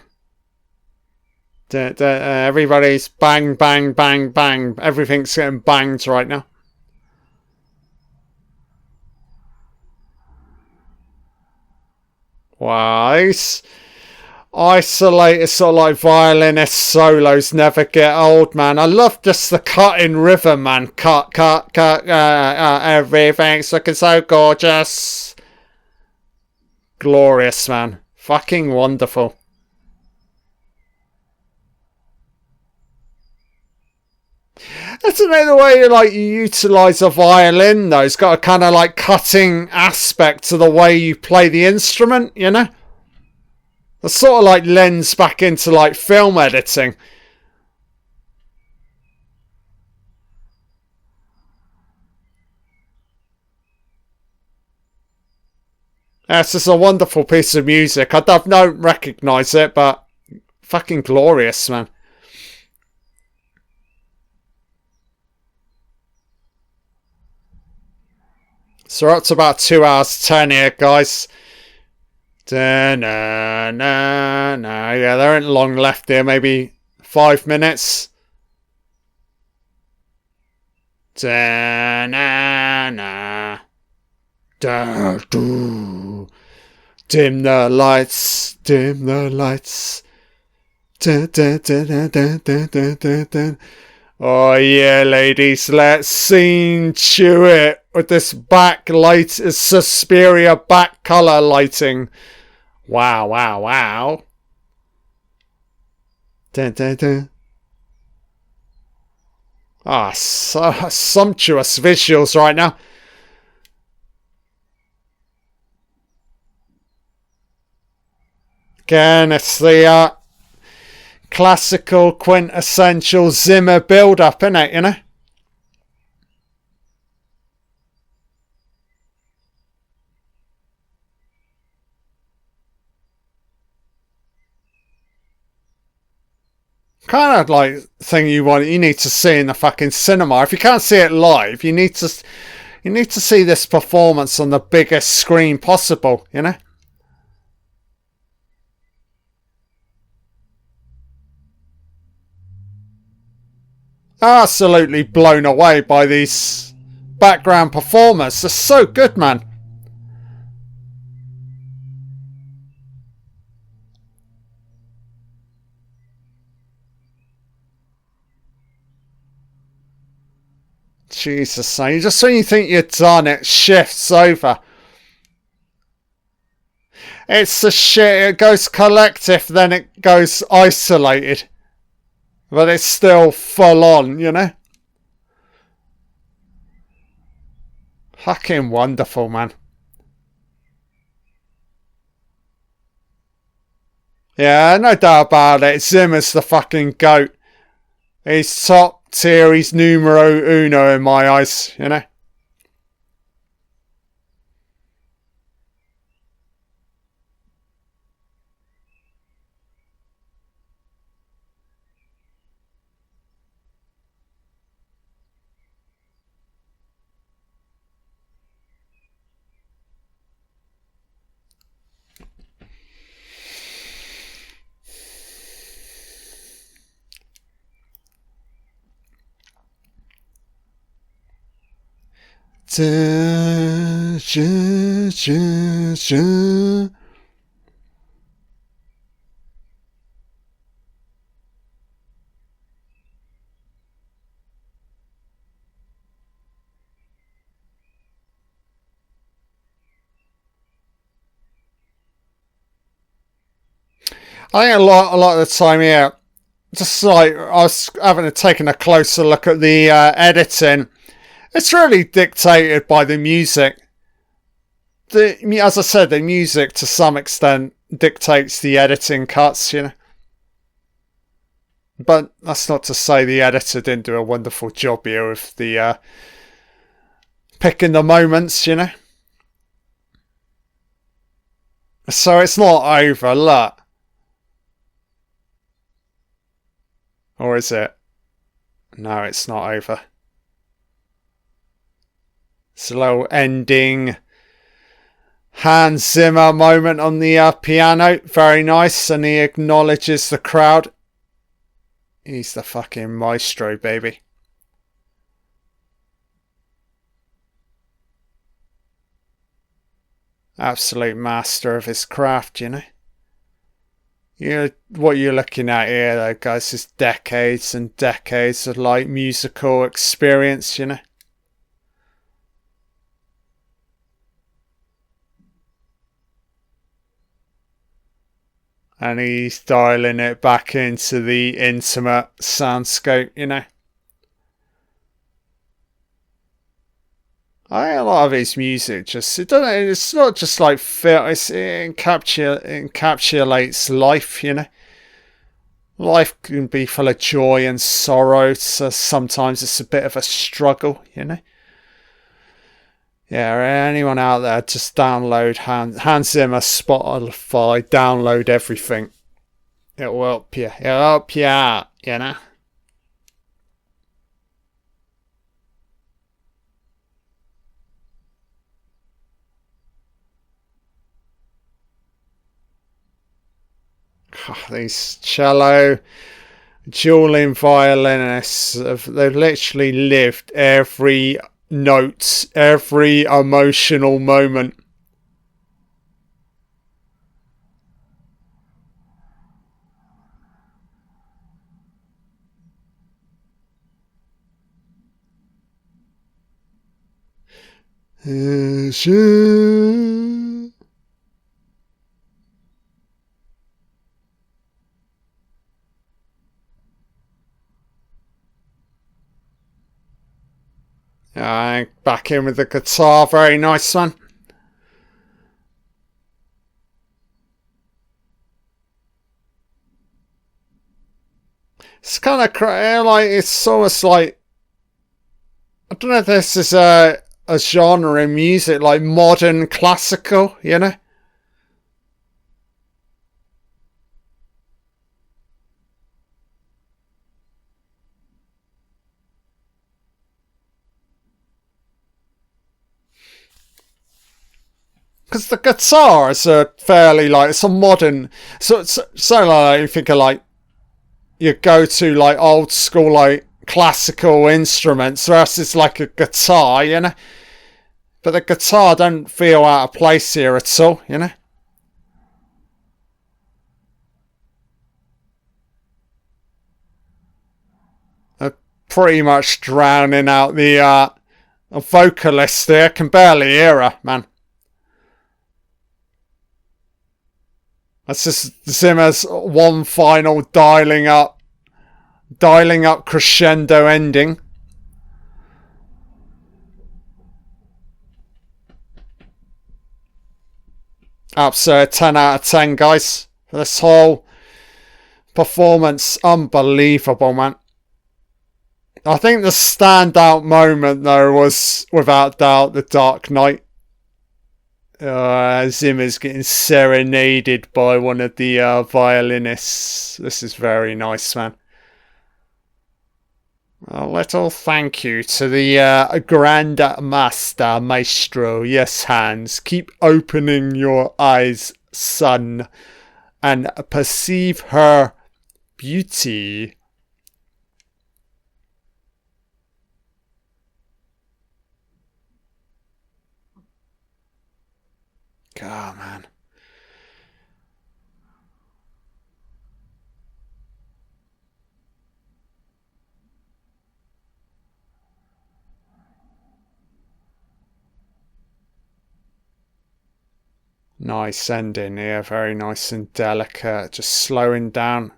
Everybody's bang, bang, bang, bang. Everything's getting banged right now. Wow, these isolated sort of like violinist solos never get old, man. I love just the cutting rhythm, man. Cut, everything's looking so gorgeous. Glorious, man. Fucking wonderful. Isn't it the way like you utilise a violin though? It's got a kind of like cutting aspect to the way you play the instrument, you know? That sort of like lends back into like film editing. It's just a wonderful piece of music. I don't recognise it, but fucking glorious, man. So we're up to about 2 hours 10 here, guys. Da-na-na-na. Yeah, there ain't long left here. Maybe 5 minutes. Da-na-na. Da-do. Dim the lights. Dim the lights. Da-da-da-da-da-da-da-da. Oh yeah, ladies, let's scene chew it with this backlight, Suspiria back colour lighting. Wow, wow, wow. Dun, dun, dun. Ah, so sumptuous visuals right now. Again, it's the classical, quintessential Zimmer build-up, innit, you know? Kind of like thing you need to see in the fucking cinema. If you can't see it live, you need to see this performance on the biggest screen possible, you know? Absolutely blown away by these background performers. They're so good, man. Jesus, son. Just when you think you're done, it shifts over. It's the shit. It goes collective, then it goes isolated. But it's still full on, you know? Fucking wonderful, man. Yeah, no doubt about it. Zimmer's the fucking GOAT. He's top tier. He's numero uno in my eyes, you know? I think a lot of the time, yeah, just like I was having taken a closer look at the editing. It's really dictated by the music. As I said, the music to some extent dictates the editing cuts, you know. But that's not to say the editor didn't do a wonderful job here with the picking the moments, you know. So it's not over, look. Or is it? No, it's not over. It's a little ending Hans Zimmer moment on the piano. Very nice. And he acknowledges the crowd. He's the fucking maestro, baby. Absolute master of his craft, you know. What you're looking at here, though, guys, is decades and decades of like musical experience, you know. And he's dialing it back into the intimate soundscape, you know. I think a lot of his music it's not just like film, it encapsulates life, you know. Life can be full of joy and sorrow, so sometimes it's a bit of a struggle, you know. Yeah, anyone out there, just download Hans Zimmer, Spotify, download everything. It'll help you. It'll help you out, you know. These cello dueling violinists, they've literally lived every note, every emotional moment. Back in with the guitar, very nice one. It's kind of like, it's almost like, I don't know if this is a genre in music, like modern classical, you know? Because the guitar is a fairly, like, it's a modern, so like, you think of, like, you go to, like, old school, like, classical instruments versus, like, a guitar, you know? But the guitar don't feel out of place here at all, you know? They're pretty much drowning out the vocalist there. Can barely hear her, man. That's just Zimmer's one final dialing up crescendo ending. Absolute 10 out of 10, guys. For this whole performance, unbelievable, man. I think the standout moment, though, was without doubt the Dark Knight. Zimmer's getting serenaded by one of the violinists. This is very nice, man. A little thank you to the Grand Master Maestro. Yes, Hans. Keep opening your eyes, son, and perceive her beauty. God, man. Nice ending here, very nice and delicate, just slowing down.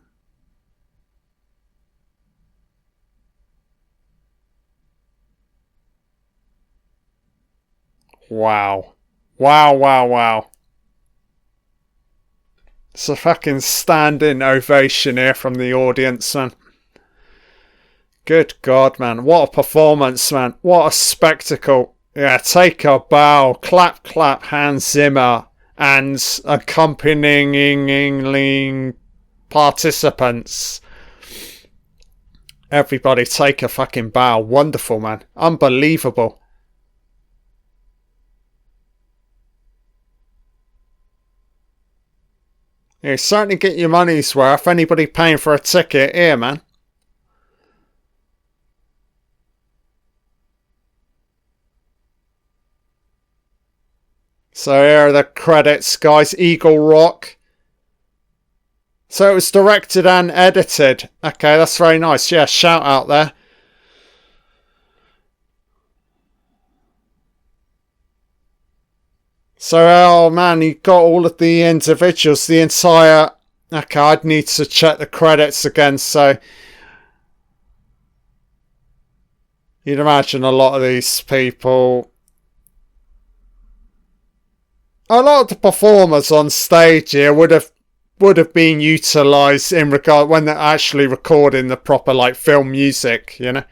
Wow. Wow. It's a fucking standing ovation here from the audience, man. Good God, man. What a performance, man. What a spectacle. Yeah, take a bow. Clap, Hans Zimmer. And accompanying participants. Everybody take a fucking bow. Wonderful, man. Unbelievable. You certainly get your money's worth. Anybody paying for a ticket here, man. So here are the credits, guys. Eagle Rock. So it was directed and edited. Okay, that's very nice. Yeah, shout out there. So, oh man, you got all of the individuals, the entire... Okay, I'd need to check the credits again, so... You'd imagine a lot of these people... A lot of the performers on stage here would have been utilised in regard when they're actually recording the proper, like, film music, you know?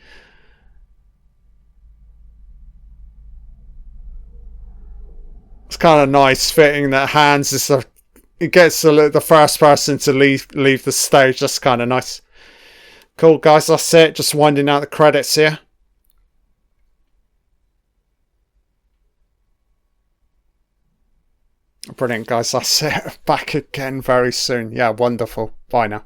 It's kind of nice fitting that Hans is he gets the first person to leave the stage. That's kind of nice. Cool, guys. That's it. Just winding out the credits here. Brilliant, guys. That's it. Back again very soon. Yeah, wonderful. Bye now.